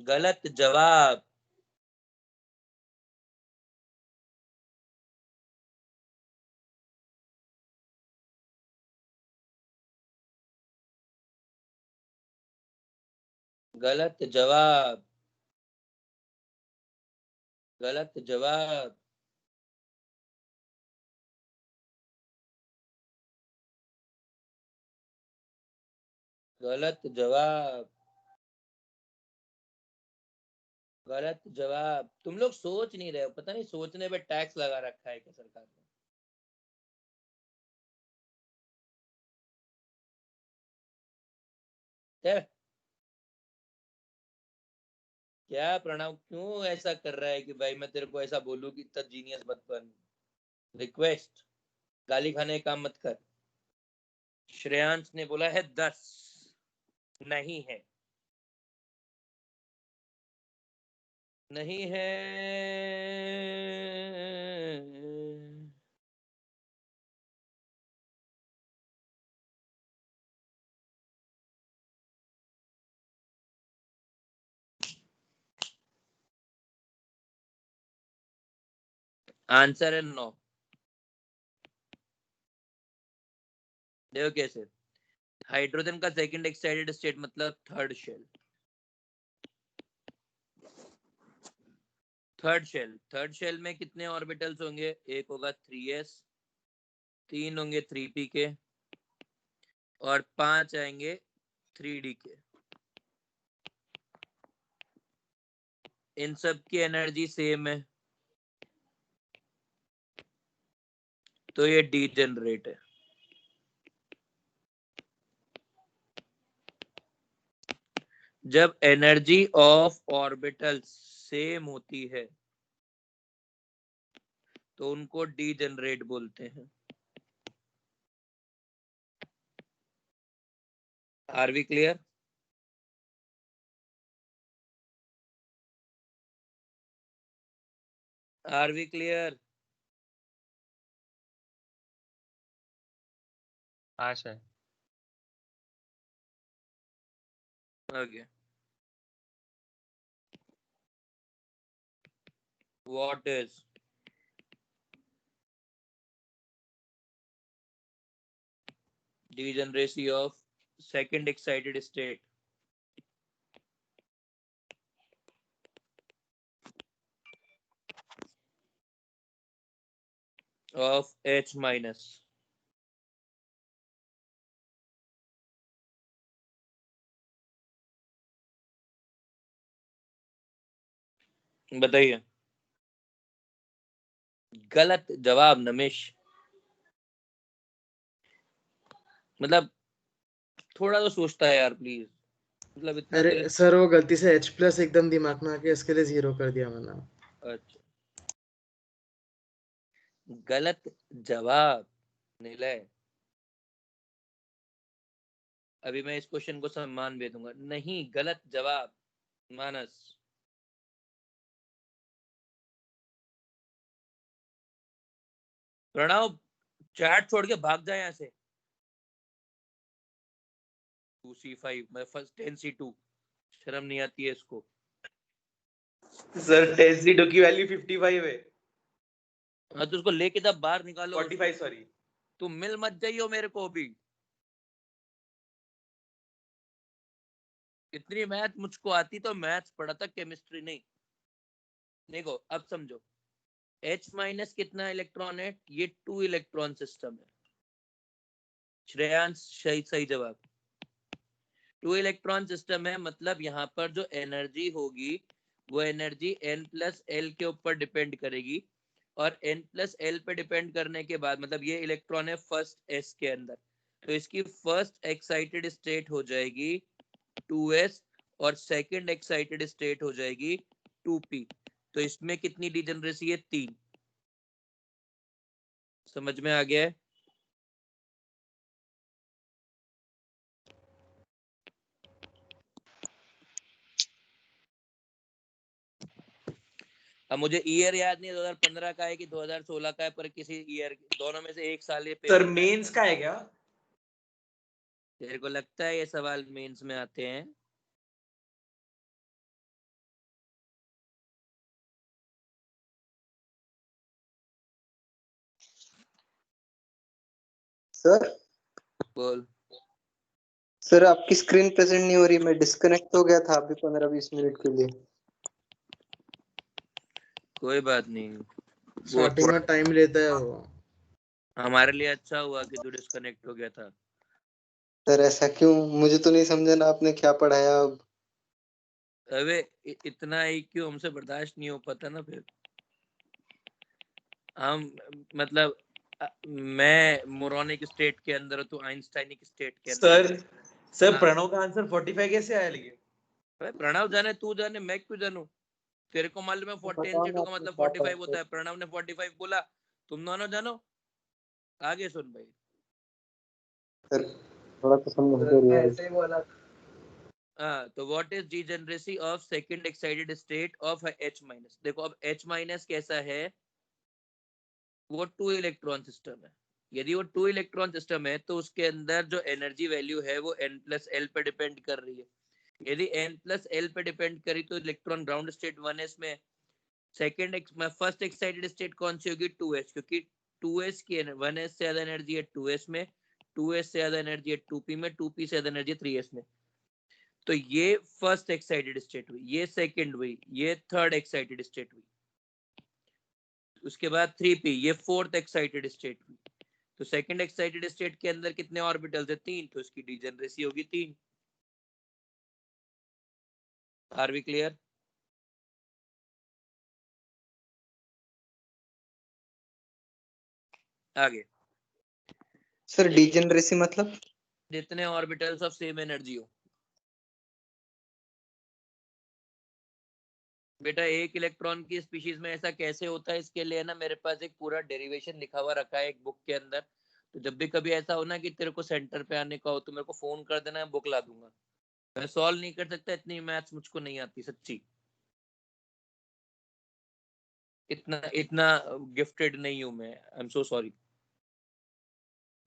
[SPEAKER 1] गलत जवाब। गलत जवाब। गलत जवाब। गलत जवाब। गलत जवाब। तुम लोग सोच नहीं रहे हो, पता नहीं सोचने पे टैक्स लगा रखा है क्या सरकार ने? क्या प्रणव क्यों ऐसा कर रहा है कि भाई मैं तेरे को ऐसा बोलूं कि इतना जीनियस मत बन? रिक्वेस्ट, गाली खाने का काम मत कर। श्रेयांश ने बोला है 10, नहीं है, नहीं है। आंसर है 9। देखो कैसे, हाइड्रोजन का सेकंड एक्साइटेड स्टेट मतलब थर्ड शेल। थर्ड शेल में कितने ऑर्बिटल्स होंगे? एक होगा 3s, 3 होंगे 3p के, और 5 आएंगे 3d के। इन सब की एनर्जी सेम है, तो ये डीजेनरेट है। जब एनर्जी ऑफ ऑर्बिटल सेम होती है तो उनको डीजेनरेट बोलते हैं। Are we clear? Are we clear?
[SPEAKER 7] हाँ sir.
[SPEAKER 1] Okay, what is degeneracy of second excited state of H minus? बताइए। गलत जवाब नमेश। मतलब थोड़ा तो सोचता है यार प्लीज, मतलब इतना
[SPEAKER 5] अरे
[SPEAKER 1] तेरे।
[SPEAKER 5] सर वो गलती से H प्लस एकदम दिमाग में आके इसके लिए 0 कर दिया मैंने।
[SPEAKER 1] अच्छा, गलत जवाब निलय। अभी मैं इस क्वेश्चन को सम्मान दे दूंगा। नहीं, गलत जवाब मानस। प्रणव चैट छोड़ के भाग जाए यहाँ से। 2C5 मैं फर्स्ट 10C2, शर्म नहीं आती है इसको।
[SPEAKER 3] सर 10C2 की वैल्यू 55 है।
[SPEAKER 1] हाँ तो उसको लेके तब बाहर निकालो।
[SPEAKER 3] 45 सॉरी।
[SPEAKER 1] तुम मिल मत जाइयो मेरे को भी। इतनी मैथ मुझको आती तो मैथ्स पढ़ा था, केमिस्ट्री नहीं। देखो अब समझो, H माइनस कितना इलेक्ट्रॉन है? ये 2 इलेक्ट्रॉन सिस्टम है। श्रेयांश सही सही जवाब। 2 इलेक्ट्रॉन सिस्टम है, मतलब यहाँ पर जो एनर्जी होगी वो एनर्जी N+L के ऊपर डिपेंड करेगी। और N+L पे डिपेंड करने के बाद मतलब ये इलेक्ट्रॉन है फर्स्ट S के अंदर, तो इसकी फर्स्ट एक्साइटेड स्टेट हो जाएगी 2S और सेकंड एक्साइटेड स्टेट हो जाएगी 2P। तो इसमें कितनी डिजेनरेसी है? 3। समझ में आ गया है? अब मुझे ईयर याद नहीं 2015 का है कि 2016 का है, पर किसी ईयर दोनों में से एक साल ये
[SPEAKER 3] सर
[SPEAKER 1] पेपर
[SPEAKER 3] मेंस का है क्या?
[SPEAKER 1] तेरे को लगता है ये सवाल मेंस में आते हैं?
[SPEAKER 6] सर
[SPEAKER 1] बोल।
[SPEAKER 6] सर आपकी स्क्रीन प्रेजेंट नहीं हो रही, मैं डिस्कनेक्ट हो गया था अभी 15-20 मिनट के लिए।
[SPEAKER 1] कोई बात नहीं, वो
[SPEAKER 5] स्टार्टिंग
[SPEAKER 1] थोड़ा
[SPEAKER 5] में टाइम लेता है वो।
[SPEAKER 1] हमारे लिए अच्छा हुआ कि तू डिस्कनेक्ट हो गया था।
[SPEAKER 6] सर ऐसा क्यों? मुझे तो नहीं समझा ना आपने क्या पढ़ाया अब।
[SPEAKER 1] अबे इतना ही क्यों हमसे बर्दाश्त नहीं हो पाता ना फिर। हम मतलब मैं मोरॉनिक स्टेट के अंदर हूँ, तो आइंस्टाइनिक स्टेट के अंदर
[SPEAKER 3] सर
[SPEAKER 1] है।
[SPEAKER 3] सर
[SPEAKER 1] हाँ।
[SPEAKER 3] प्रणव का आंसर 45 कैसे आया लेकिन?
[SPEAKER 1] अबे प्रणव जाने तू जाने मैं क्यों जानू? तेरे को मालूम है
[SPEAKER 6] बताओ ना
[SPEAKER 1] 10C2 का
[SPEAKER 6] आपने
[SPEAKER 1] मतलब
[SPEAKER 6] क्या
[SPEAKER 1] 45
[SPEAKER 6] पढ़ा।
[SPEAKER 1] होता है। प्रणव ने 45 बोला, तुम दोनों जानो। आगे सुन भाई।
[SPEAKER 6] सर थोड़ा तो समझ
[SPEAKER 2] सर
[SPEAKER 6] दो
[SPEAKER 2] ने
[SPEAKER 6] यार।
[SPEAKER 2] ऐसे ही बोला।
[SPEAKER 1] तो what is degeneracy of second excited state of H minus? देखो अब H माइनस कैसा है, वो 2 इलेक्ट्रॉन सिस्टम है। यदि वो 2 इलेक्ट्रॉन सिस्टम है तो उसके अंदर जो एनर्जी वैल्यू है वो N+L पे डिपेंड कर रही है। यदि N+L पे डिपेंड करी तो इलेक्ट्रॉन ग्राउंड स्टेट 1s में। सेकंड फर्स्ट एक्साइटेड स्टेट कौन सी होगी? 2s, क्योंकि 2s की 1s से ज्यादा एनर्जी है 2s में, 2s से ज्यादा एनर्जी है 2p में, 2p से ज्यादा एनर्जी है 3s में। तो ये फर्स्ट एक्साइटेड स्टेट हुई, ये सेकंड हुई, ये थर्ड एक्साइटेड स्टेट हुई। उसके बाद 3p, ये फोर्थ एक्साइटेड स्टेट हुई। तो सेकंड एक्साइटेड स्टेट के अंदर कितने ऑर्बिटल्स है? 3, तो इसकी डिजेनरेसी होगी 3। Are we clear? आगे,
[SPEAKER 6] सर डिजेनरेसी मतलब?
[SPEAKER 1] जितने ऑर्बिटल्स ऑफ सेम एनर्जी हो। बेटा एक इलेक्ट्रॉन की स्पीशीज में ऐसा कैसे होता है, इसके लिए ना मेरे पास एक पूरा डेरिवेशन लिखा हुआ रखा है एक बुक के अंदर। तो जब भी कभी ऐसा हो ना कि तेरे को सेंटर पे आने का हो तो मेरे को फोन कर देना, मैं बुक ला दूंगा। मैं सॉल्व नहीं कर सकता, इतनी मैथ्स मुझको नहीं आती सच्ची। इतना गिफ्टेड नहीं हूं मैं, आई एम सो सॉरी।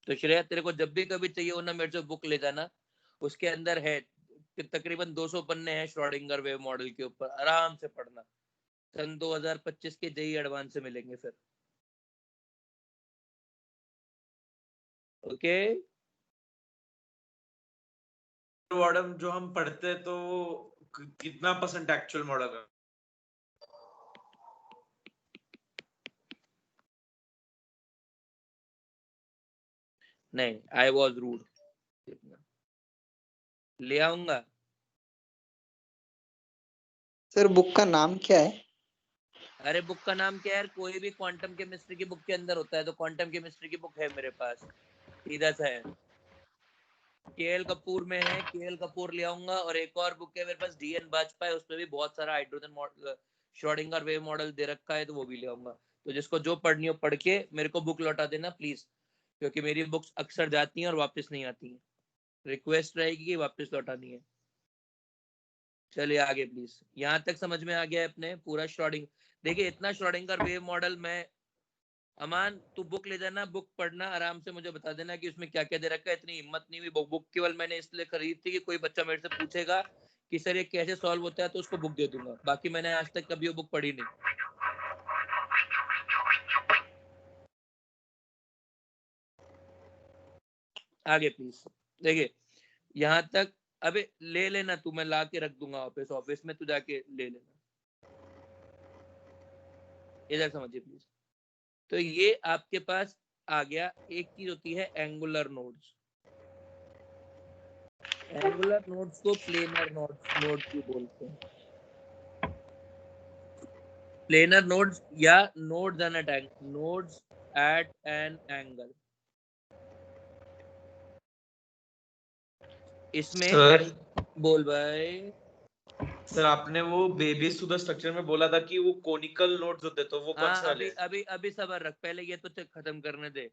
[SPEAKER 1] तो श्रेया तेरे को जब भी कभी चाहिए हो ना, मेरे से बुक ले जाना, उसके अंदर है तकरीबन 200 पन्ने हैं श्रोडिंगर वेव मॉडल के ऊपर, आराम से पढ़ना। सन 2025 के जेई एडवांस से मिलेंगे फिर। ओके
[SPEAKER 3] मॉडल जो हम पढ़ते हैं तो कितना परसेंट एक्चुअल मॉडल है?
[SPEAKER 1] नहीं, आई वॉज रूड। ले आऊंगा।
[SPEAKER 6] सर बुक का नाम क्या है?
[SPEAKER 1] अरे बुक का नाम क्या है यार, कोई भी क्वांटम केमिस्ट्री की बुक के अंदर होता है, तो क्वांटम केमिस्ट्री की बुक है मेरे पास, सीधा सा है। केएल कपूर में है, केएल कपूर ले आऊंगा। और एक और बुक है मेरे पास, डीएन वाजपेयी, उसमें भी बहुत सारा hydrogen model, Schrodinger wave model दे रखा है, तो वो भी ले आऊंगा। तो जिसको जो पढ़नी हो पढ़ के मेरे को बुक लौटा देना प्लीज, क्योंकि मेरी बुक्स अक्सर जाती हैं और वापस नहीं आती हैं। रिक्वेस्ट रहेगी कि वापस लौटानी है। चलिए आगे प्लीज। यहाँ तक समझ में आ गया है अपने पूरा श्रोडिंग। देखिए इतना श्रोडिंगर वेव मॉडल मैं, अमान तू बुक ले जाना, बुक पढ़ना, आराम से मुझे बता देना कि उसमें क्या क्या दे रखा है। इतनी हिम्मत नहीं हुई, बुक केवल मैंने इसलिए खरीदी थी कि कोई बच्चा मेरे से पूछेगा कि सर ये कैसे सॉल्व होता है, तो उसको बुक दे दूंगा। बाकी मैंने आज तक कभी वो बुक पढ़ी नहीं। आगे प्लीज। देखिए यहाँ तक, अबे ले लेना तू, मैं ला के रख दूंगा ऑफिस में, तू जाके ले लेना। इधर समझिए प्लीज। तो ये आपके पास आ गया। एक चीज होती है एंगुलर नोड्स। एंगुलर नोड्स को प्लेनर नोड्स भी बोलते हैं। प्लेनर नोड्स या नोड्स एट एन एंगल। इसमें
[SPEAKER 3] सर
[SPEAKER 1] बोल भाई।
[SPEAKER 3] सर आपने वो बेसिस टू द स्ट्रक्चर में बोला था कि वो कोनिकल नोड्स होते, तो वो कौन से वाले हैं?
[SPEAKER 1] अभी सबर रख, पहले ये तो खत्म करने दे।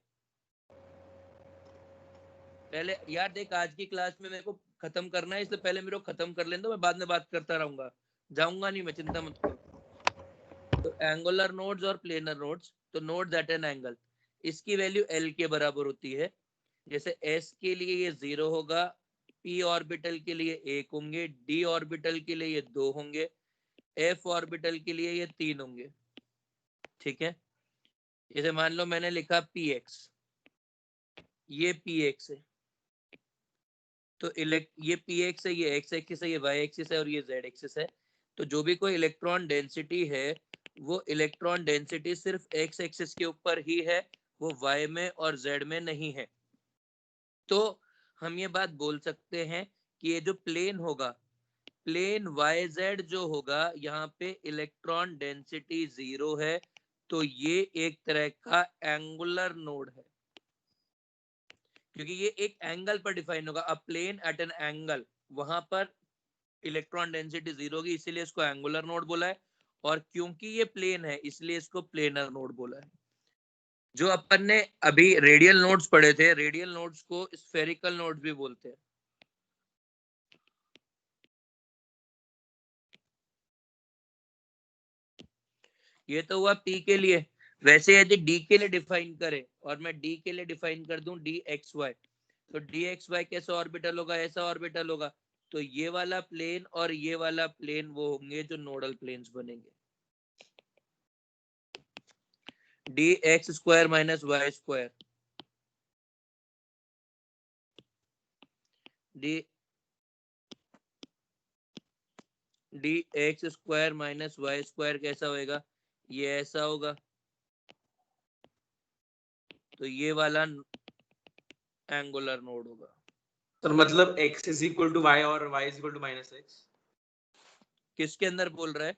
[SPEAKER 1] पहले यार देख, आज की क्लास में मेरे को खत्म करना है, इसलिए पहले मेरे को खत्म कर लेने दो, मैं बाद में बात करता रहूंगा, जाऊंगा नहीं मैं, चिंता मत करो। तो एंगुलर नोड्स और प्लेनर नोड्स, तो नोड्स एट एन एंगल, इसकी वैल्यू एल के बराबर होती है। जैसे एस के लिए ये 0 होगा, पी ऑर्बिटल के लिए 1 होंगे, डी ऑर्बिटल के लिए ये 2 होंगे, एफ ऑर्बिटल के लिए ये 3 होंगे। ठीक है, जैसे मान लो मैंने लिखा पी एक्स, ये पी एक्स है, तो ये पी एक्स है, ये एक्स एक्सिस है, ये वाई एक्सिस है और ये जेड एक्सिस है। तो जो भी कोई इलेक्ट्रॉन डेंसिटी है, वो इलेक्ट्रॉन डेंसिटी सिर्फ एक्स एक्सिस के ऊपर ही है, वो वाई में और जेड में नहीं है। तो हम ये बात बोल सकते हैं कि ये जो प्लेन होगा, प्लेन वाई जेड जो होगा, यहाँ पे इलेक्ट्रॉन डेंसिटी 0 है, तो ये एक तरह का एंगुलर नोड है, क्योंकि ये एक एंगल पर डिफाइन होगा। अ प्लेन एट एन एंगल, वहां पर इलेक्ट्रॉन डेंसिटी 0 होगी, इसीलिए इसको एंगुलर नोड बोला है। और क्योंकि ये प्लेन है, इसलिए इसको प्लेनर नोड बोला है। जो अपन ने अभी रेडियल नोड्स पढ़े थे, रेडियल नोड्स को स्फेरिकल नोड्स भी बोलते हैं। ये तो हुआ पी के लिए। वैसे यदि डी के लिए डिफाइन करें, और मैं डी के लिए डिफाइन कर दूं डी एक्स वाई, तो डी एक्स वाई कैसा ऑर्बिटल होगा, ऐसा ऑर्बिटल होगा। तो ये वाला प्लेन और ये वाला प्लेन वो होंगे जो नोडल प्लेन्स बनेंगे। D x square minus y square, d x square minus y square कैसा होएगा, ये ऐसा होगा। तो ये वाला एंगुलर नोड होगा।
[SPEAKER 3] सर मतलब x is equal to y और y is equal to minus x।
[SPEAKER 1] किसके अंदर बोल रहा है?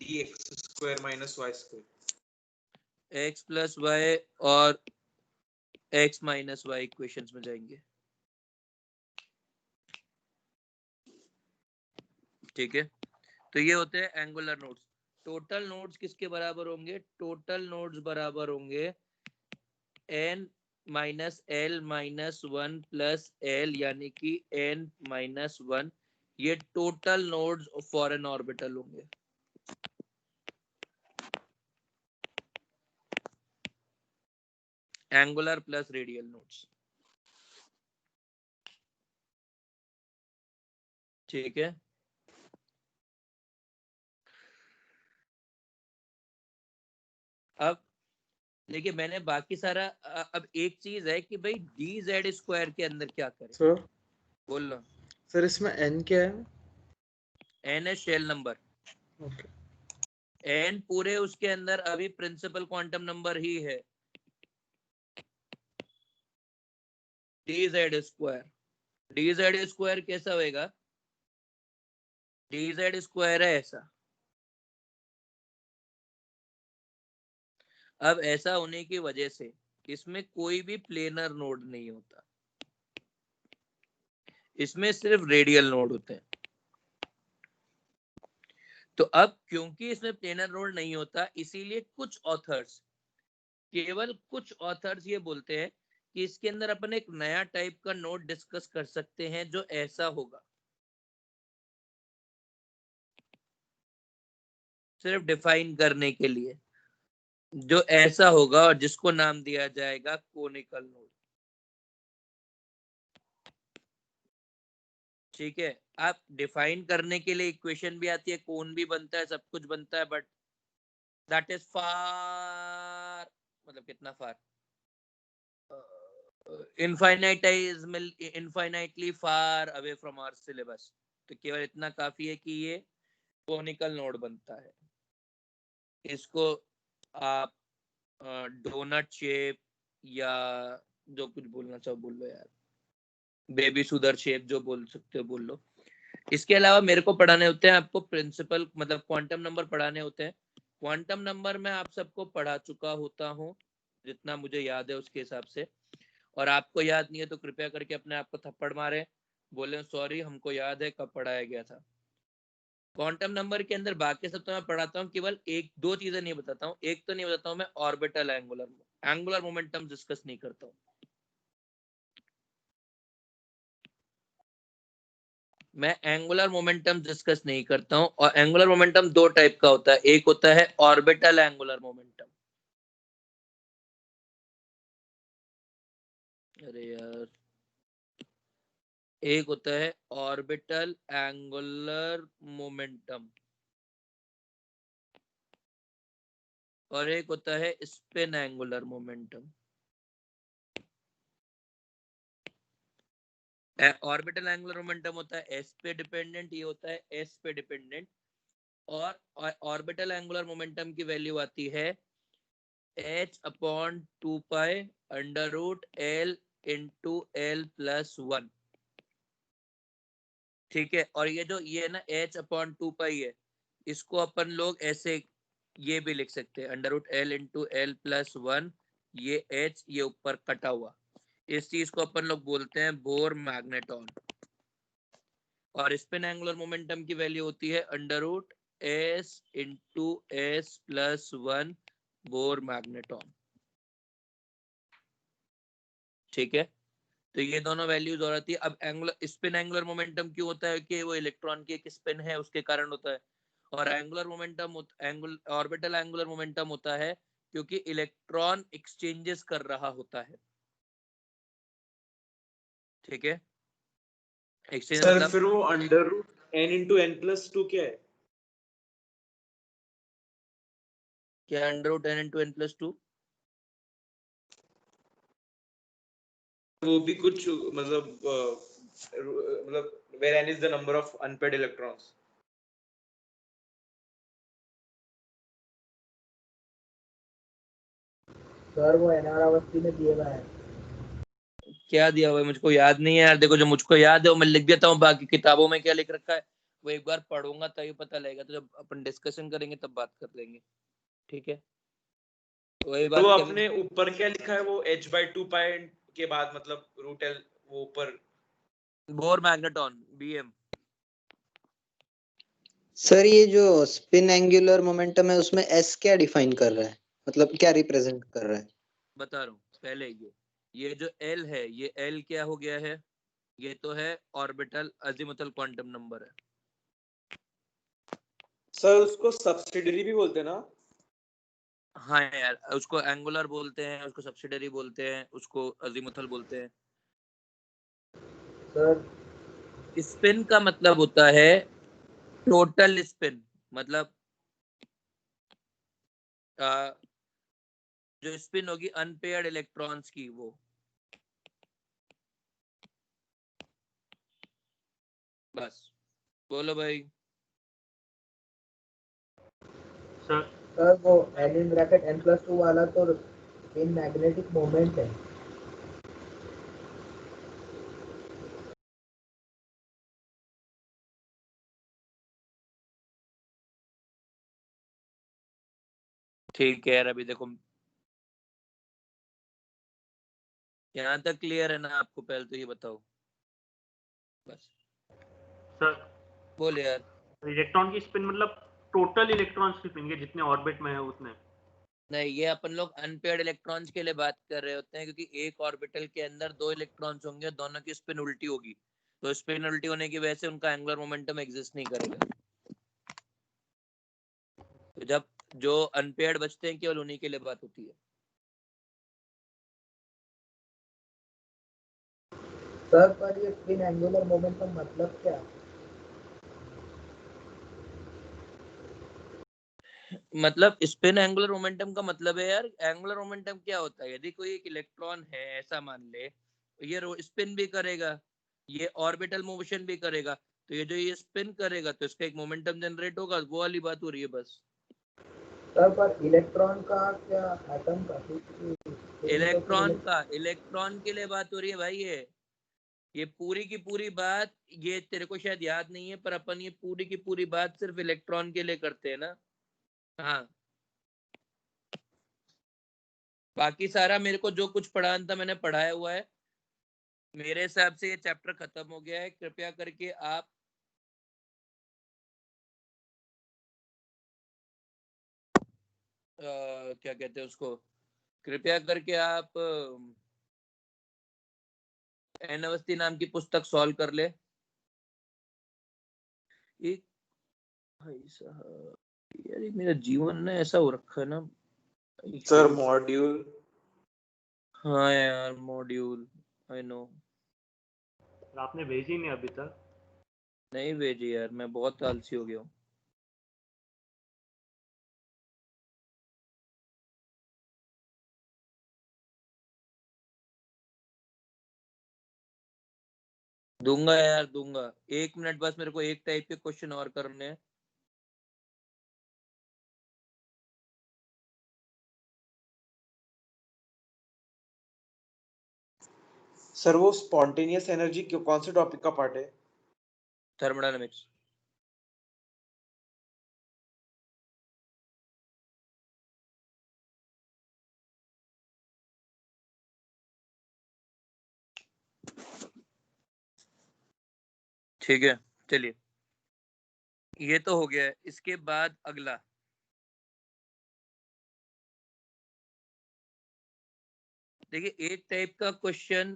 [SPEAKER 3] dx square minus y square.
[SPEAKER 1] X plus y और एक्स माइनस वाई इक्वेशंस में जाएंगे। ठीक है, तो ये होते हैं एंगुलर नोड्स। टोटल नोड्स किसके बराबर होंगे? टोटल नोड्स बराबर होंगे n minus L minus 1 plus L, यानी कि n माइनस 1। ये total nodes for an orbital होंगे। Angular plus radial nodes. ठीक है, अब देखिए मैंने बाकी सारा अब एक चीज है कि भाई डी जेड स्क्वायर के अंदर क्या करें।
[SPEAKER 5] सर
[SPEAKER 1] बोल लो।
[SPEAKER 5] सर इसमें एन क्या है?
[SPEAKER 1] एन है शेल नंबर।
[SPEAKER 5] ओके
[SPEAKER 1] एन पूरे उसके अंदर अभी प्रिंसिपल क्वांटम नंबर ही है D Z square. D Z square कैसा होएगा? डी जेड स्क्वायर है ऐसा। अब ऐसा होने की वजह से इसमें कोई भी प्लेनर नोड नहीं होता, इसमें सिर्फ रेडियल नोड होते हैं। तो अब क्योंकि इसमें प्लेनर नोड नहीं होता, इसीलिए कुछ ऑथर्स, केवल कुछ ऑथर्स ये बोलते हैं कि इसके अंदर अपन एक नया टाइप का नोड डिस्कस कर सकते हैं जो ऐसा होगा, सिर्फ डिफाइन करने के लिए, जो ऐसा होगा और जिसको नाम दिया जाएगा कोनिकल नोड। ठीक है, आप डिफाइन करने के लिए इक्वेशन भी आती है, कोन भी बनता है, सब कुछ बनता है, बट दैट इज फार, मतलब कितना far, infinitely far away from our syllabus. तो केवल इतना काफी है कि ये कोनिकल नोड बनता है। इसको आप डोनट शेप या जो कुछ बोलना चाहो बोल लो यार, बेबी सुदर शेप जो बोल सकते हो बोल लो। इसके अलावा मेरे को पढ़ाने होते हैं आपको प्रिंसिपल, मतलब क्वांटम नंबर पढ़ाने होते हैं। क्वांटम नंबर मैं आप सबको पढ़ा चुका होता हूँ जितना मुझे याद है उसके हिसाब से, और आपको याद नहीं है तो कृपया करके अपने आप को थप्पड़ मारे, बोले सॉरी हमको याद है कब पढ़ाया गया था। क्वांटम नंबर के अंदर बाकी सब तो मैं पढ़ाता हूँ, केवल एक दो चीजें नहीं बताता हूँ। एक तो नहीं बताता हूँ मैं ऑर्बिटल एंगुलर मोमेंटम डिस्कस नहीं करता हूँ मैं। एंगुलर मोमेंटम डिस्कस नहीं करता हूँ। और एंगुलर मोमेंटम दो टाइप का होता है, एक होता है ऑर्बिटल एंगुलर मोमेंटम। अरे यार, एक होता है ऑर्बिटल एंगुलर मोमेंटम और एक होता है spin angular momentum. Orbital angular momentum होता है एस पे डिपेंडेंट, ये होता है एस पे डिपेंडेंट। और ऑर्बिटल एंगुलर मोमेंटम की वैल्यू आती है h/2 √L into L+1। ठीक है, और ये जो ये ना h/2 है, इसको अपन लोग ऐसे ये भी लिख सकते हैं √L into L+1। ये h ये ऊपर कटा हुआ, इस चीज को अपन लोग बोलते हैं बोर मैग्नेटॉन। और स्पिन एंगुलर मोमेंटम की वैल्यू होती है √S into S+1 bore magneton. ठीक है, तो ये दोनों वैल्यूज और आती है। अब एंगुलर स्पिन एंगुलर मोमेंटम क्यों होता है कि वो इलेक्ट्रॉन की एक स्पिन है उसके कारण होता है। और angular momentum orbital angular momentum होता है क्योंकि इलेक्ट्रॉन एक्सचेंजेस कर रहा होता है। ठीक है, एक्सचेंज
[SPEAKER 3] सर
[SPEAKER 1] मतलब
[SPEAKER 3] फिर वो √n into n+2 क्या है?
[SPEAKER 1] क्या √n into n+2?
[SPEAKER 3] वो भी कुछ मतलब where n is the number of unpaired electrons.
[SPEAKER 2] Sir वो एनआर अवस्थी में दिए हुआ है।
[SPEAKER 1] क्या दिया हुआ है मुझको याद नहीं है यार। देखो जो मुझको याद है वो मैं लिख देता हूँ, बाकी किताबों में क्या लिख रखा है वो एक बार पढ़ूंगा तभी पता लगेगा। तो जब अपन डिस्कशन करेंगे तब बात कर लेंगे। ठीक है, वही
[SPEAKER 3] तो वो
[SPEAKER 1] बात
[SPEAKER 3] अपने ऊपर क्या लिखा है वो h/2 के बाद मतलब √L वो ऊपर
[SPEAKER 1] बोर मैग्नेटॉन BM।
[SPEAKER 6] सर ये जो स्पिन एंगुलर मोमेंटम है उसमें एस क्या डिफाइन कर रहा है, मतलब क्या रिप्रेजेंट कर रहा है?
[SPEAKER 1] बता रहा हूँ पहले, ये जो L है, ये L क्या हो गया है? ये तो है ऑर्बिटल अजीमुथल क्वांटम नंबर है।
[SPEAKER 3] सर उसको सब्सिडियरी भी बोलते हैं ना?
[SPEAKER 1] हाँ यार, उसको एंगुलर बोलते हैं, उसको सब्सिडरी बोलते हैं, उसको अजीमुथल बोलते हैं।
[SPEAKER 2] सर
[SPEAKER 1] स्पिन का मतलब होता है टोटल स्पिन, मतलब जो स्पिन होगी अनपेयर्ड इलेक्ट्रॉन्स की, वो। बस बोलो भाई।
[SPEAKER 4] सर
[SPEAKER 2] सर वो n in bracket n+2 वाला तो इन मैग्नेटिक मोमेंट है।
[SPEAKER 1] ठीक है यार, अभी देखो यहाँ तक क्लियर है ना आपको? पहले तो ये बताओ बस।
[SPEAKER 4] सर
[SPEAKER 1] बोल यार।
[SPEAKER 4] इलेक्ट्रॉन की स्पिन मतलब टोटल इलेक्ट्रॉन्स की स्पिन के जितने ऑर्बिट में है उतने।
[SPEAKER 1] नहीं, ये अपन लोग अनपेयर्ड इलेक्ट्रॉन्स के लिए बात कर रहे होते हैं, क्योंकि एक ऑर्बिटल के अंदर 2 इलेक्ट्रॉन्स होंगे, दोनों की स्पिन उल्टी होगी, तो स्पिन उल्टी होने की वजह से उनका एंगुलर मोमेंटम एग्जिस्ट नहीं करेगा। तो जब जो अनपेयर्ड बचते हैं, केवल उन्हीं के लिए बात होती है।
[SPEAKER 2] सर पर ये स्पिन एंगुलर मोमेंटम मतलब क्या?
[SPEAKER 1] मतलब स्पिन एंगुलर मोमेंटम का मतलब है यार, एंगुलर मोमेंटम क्या होता है? यदि कोई एक इलेक्ट्रॉन है ऐसा मान ले, ये स्पिन भी करेगा, ये ऑर्बिटल मोशन भी करेगा, तो ये स्पिन करेगा तो इसका एक मोमेंटम जनरेट होगा, वो वाली बात हो रही है बस।
[SPEAKER 2] सर पर इलेक्ट्रॉन का क्या, एटम का?
[SPEAKER 1] इलेक्ट्रॉन के लिए बात हो रही है भाई। ये पूरी की पूरी बात, ये तेरे को शायद याद नहीं है, पर अपन ये पूरी की पूरी बात सिर्फ इलेक्ट्रॉन के लिए करते हैं ना। हाँ, बाकी सारा मेरे को जो कुछ पढ़ाना था मैंने पढ़ाया हुआ है। मेरे हिसाब से ये चैप्टर खत्म हो गया है। कृपया करके आप क्या कहते हैं उसको, कृपया करके आप एन अवस्थी नाम की पुस्तक सॉल्व कर ले। एक भाई साहब, यार ये मेरा जीवन ना ऐसा हो रखा है ना।
[SPEAKER 3] Sir module.
[SPEAKER 1] हाँ यार, मॉड्यूल, आई नो।
[SPEAKER 4] आपने भेजी नहीं अभी तक?
[SPEAKER 1] नहीं भेजी यार, मैं बहुत आलसी हो गया हूँ। दूंगा यार, दूंगा। 1 मिनट बस, मेरे को एक टाइप के क्वेश्चन और करने हैं।
[SPEAKER 3] सर वो स्पॉन्टेनियस एनर्जी कौन से टॉपिक का पार्ट है?
[SPEAKER 1] थर्मोडायनेमिक्स। ठीक है, चलिए, ये तो हो गया है। इसके बाद अगला, देखिए एक टाइप का क्वेश्चन,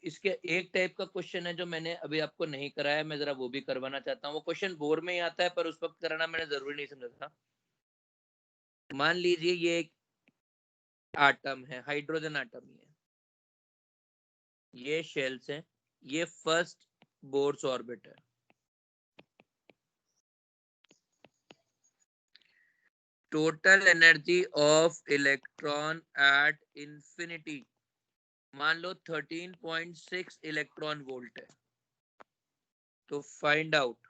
[SPEAKER 1] इसके एक टाइप का क्वेश्चन है जो मैंने अभी आपको नहीं कराया, मैं जरा वो भी करवाना चाहता हूँ। वो क्वेश्चन बोर में ही आता है, पर उस वक्त कराना मैंने जरूरी नहीं समझा था। मान लीजिए ये एक आटम है, हाइड्रोजन आटम ही है, ये शेल्स हैं, ये फर्स्ट बोर्स ऑर्बिट है। Total energy of electron at infinity मान लो 13.6 इलेक्ट्रॉन वोल्ट है। तो find out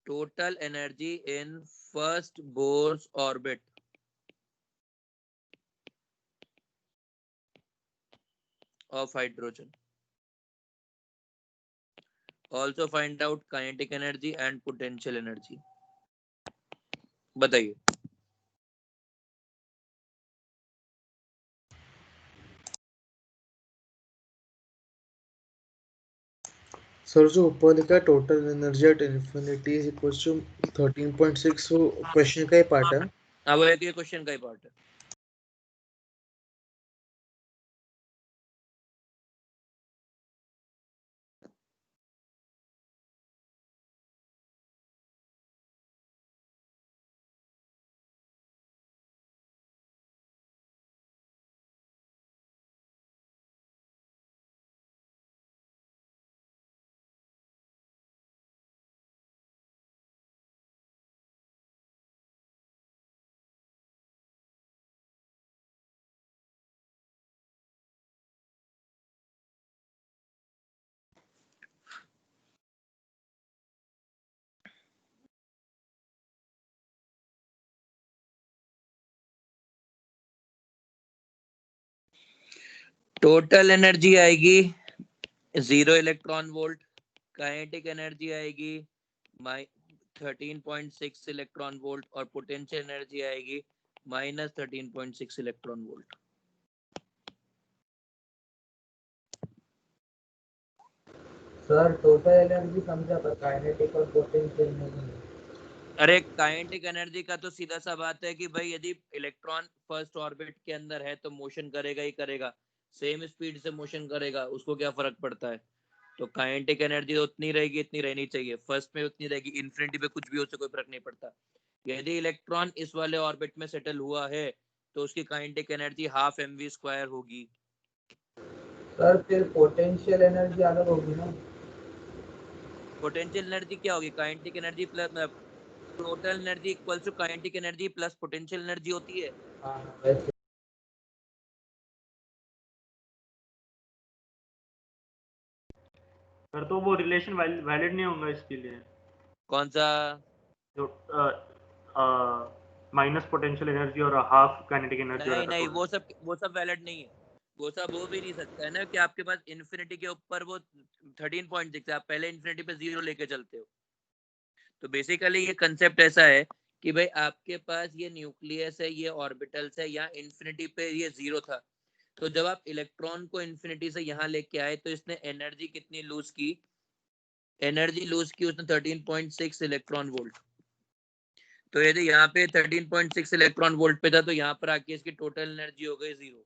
[SPEAKER 1] total energy in first Bohr's orbit of hydrogen. Also find out kinetic energy and potential energy. बताइए।
[SPEAKER 5] सर जो ऊपर लिखा है total energy at infinity is equals to 13.6, वो क्वेश्चन का ही पार्ट है।
[SPEAKER 1] अब एक ये क्वेश्चन का ही पार्ट है। टोटल एनर्जी आएगी 0 इलेक्ट्रॉन वोल्ट, काइनेटिक एनर्जी आएगी 13.6 इलेक्ट्रॉन वोल्ट और पोटेंशियल एनर्जी आएगी -13.6 electron volt.
[SPEAKER 2] Sir total energy समझा पर काइनेटिक और पोटेंशियल नहीं।
[SPEAKER 1] अरे काइनेटिक एनर्जी का तो सीधा सा बात है कि भाई यदि इलेक्ट्रॉन फर्स्ट ऑर्बिट के अंदर है तो मोशन करेगा ही करेगा, सेम स्पीड से मोशन करेगा, उसको क्या फर्क पड़ता है। तो काइनेटिक एनर्जी उतनी रहेगी, इतनी रहनी चाहिए, फर्स्ट में उतनी रहेगी, इन्फिनिटी पे कुछ भी हो से कोई फर्क नहीं पड़ता। यदि इलेक्ट्रॉन इस वाले ऑर्बिट में सेटल हुआ है तो उसकी काइनेटिक एनर्जी हाफ mv² होगी।
[SPEAKER 2] सर फिर पोटेंशियल एनर्जी अलग होगी ना।
[SPEAKER 1] पोटेंशियल एनर्जी क्या होगी? Kinetic energy plus total energy equals to kinetic energy plus potential energy होती है।
[SPEAKER 2] हाँ वैसे।
[SPEAKER 4] सर तो वो रिलेशन वैलिड नहीं होगा इसके लिए,
[SPEAKER 1] कौन सा?
[SPEAKER 4] जो माइनस पोटेंशियल एनर्जी और हाफ काइनेटिक एनर्जी
[SPEAKER 1] नहीं नहीं, वो सब वैलिड नहीं है। वो सब हो भी नहीं सकता है ना कि आपके पास इन्फिनिटी के ऊपर वो 13.6 है, आप पहले इन्फिनिटी पे 0 लेके चलते हो। तो बेसिकली ये कंसेप्ट ऐसा है कि भाई आपके पास ये न्यूक्लियस है, ये ऑर्बिटल्स है, यहाँ इन्फिनिटी पे ये 0 था, तो जब आप इलेक्ट्रॉन को इन्फिनिटी से यहाँ लेके आए तो इसने एनर्जी कितनी लूज की? एनर्जी लूज की उसने 13.6 इलेक्ट्रॉन वोल्ट। तो यदि यहाँ पे 13.6 इलेक्ट्रॉन वोल्ट पे था तो यहाँ पर आके इसकी टोटल एनर्जी हो गई 0।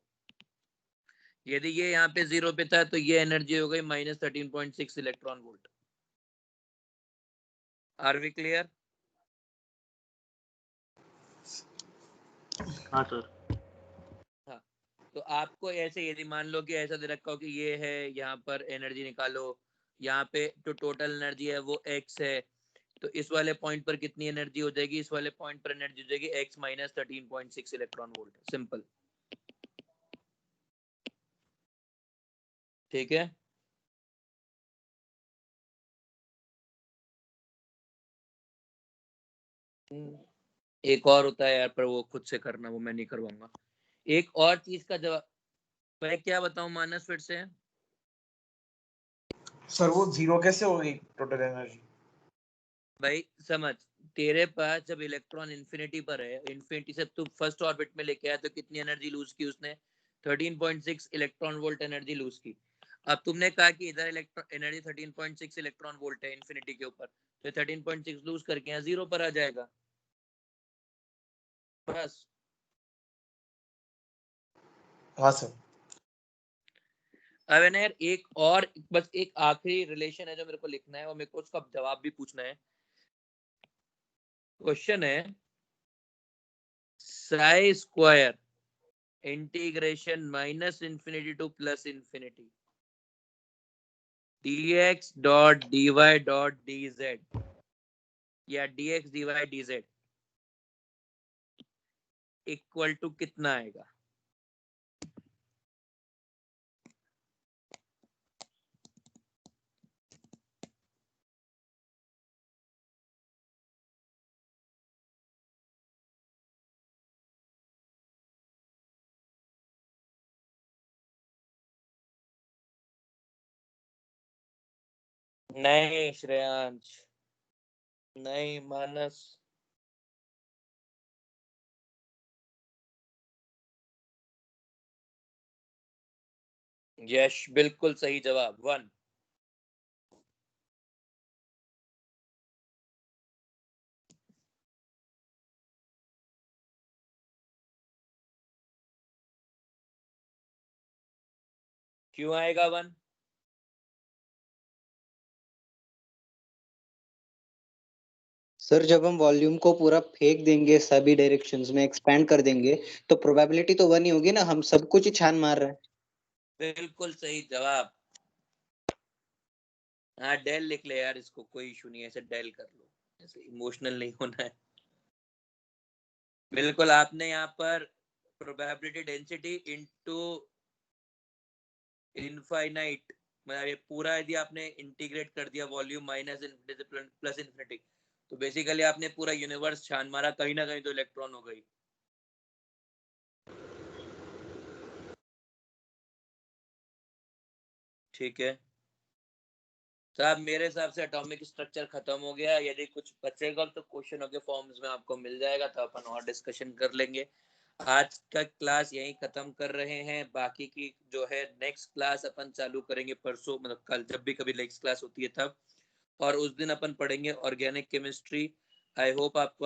[SPEAKER 1] यदि ये यहाँ पे 0 पे था तो ये एनर्जी हो गई -13.6 electron volt. Are we clear?
[SPEAKER 4] हाँ सर।
[SPEAKER 1] हाँ, तो आपको ऐसे यदि मान लो कि ऐसा दे रखा हो कि ये है, यहाँ पर एनर्जी निकालो, यहाँ पे जो टोटल एनर्जी है वो x है, तो इस वाले पॉइंट पर कितनी एनर्जी हो जाएगी? इस वाले पॉइंट पर एनर्जी हो जाएगी x - 13.6 इलेक्ट्रॉन वोल्ट। सिंपल, ठीक है। एक और होता है यार, पर वो खुद से करना, वो मैं नहीं करवाऊंगा। एक और चीज का जवाब मैं क्या बताऊं मानस फिर से?
[SPEAKER 3] सर वो 0 कैसे होगी टोटल एनर्जी?
[SPEAKER 1] भाई समझ, तेरे पास जब इलेक्ट्रॉन इन्फिनिटी पर है, इन्फिनिटी से तू फर्स्ट ऑर्बिट में लेके आया तो कितनी एनर्जी लूज की उसने? 13.6 इलेक्ट्रॉन वोल्ट एनर्जी लूज की। अब तुमने कहा कि इधर इलेक्ट्रॉन एनर्जी 13.6 इलेक्ट्रॉन वोल्ट है इन्फिनिटी के ऊपर, तो 13.6 लूज करके यहाँ 0 पर आ जाएगा बस।
[SPEAKER 3] हाँ सर।
[SPEAKER 1] अब है ना यार, एक और बस एक आखिरी रिलेशन है जो मेरे को लिखना है और मेरे को उसका जवाब भी पूछना है। क्वेश्चन है psi square integration -minus infinity to +plus infinity dx dot dy dot dz या dx dy dz equal to कितना आएगा? नहीं श्रेयांश, नहीं मानस, यश बिल्कुल सही जवाब 1। क्यों आएगा 1?
[SPEAKER 6] सर जब हम वॉल्यूम को पूरा फेंक देंगे सभी डायरेक्शंस में एक्सपैंड कर देंगे तो प्रोबेबिलिटी तो 1 ही होगी ना, हम सब कुछ ही छान मार रहे हैं।
[SPEAKER 1] बिल्कुल सही जवाब। हाँ डेल लिख ले यार, इसको कोई इशू नहीं है, ऐसे डेल कर लो, ऐसे इमोशनल नहीं होना है। बिल्कुल, आपने यहाँ पर प्रोबेबिलिटी डेंसिटी इनटू इनफाइनाइट, मतलब ये पूरा यदि आपने इंटीग्रेट कर दिया वॉल्यूम -इन्फिनिटी से +इन्फिनिटी, तो बेसिकली आपने पूरा यूनिवर्स छान मारा, कहीं ना कहीं तो इलेक्ट्रॉन हो गई। ठीक है साहब, मेरे हिसाब से एटॉमिक स्ट्रक्चर खत्म हो गया। यदि कुछ बचेगा तो क्वेश्चन के फॉर्म्स में आपको मिल जाएगा, तो अपन और डिस्कशन कर लेंगे। आज का क्लास यहीं खत्म कर रहे हैं। बाकी की जो है नेक्स्ट क्लास अपन चालू करेंगे परसों, मतलब कल, जब भी कभी नेक्स्ट क्लास होती है तब, और उस दिन अपन पढ़ेंगे ऑर्गेनिक केमिस्ट्री। आई होप आपको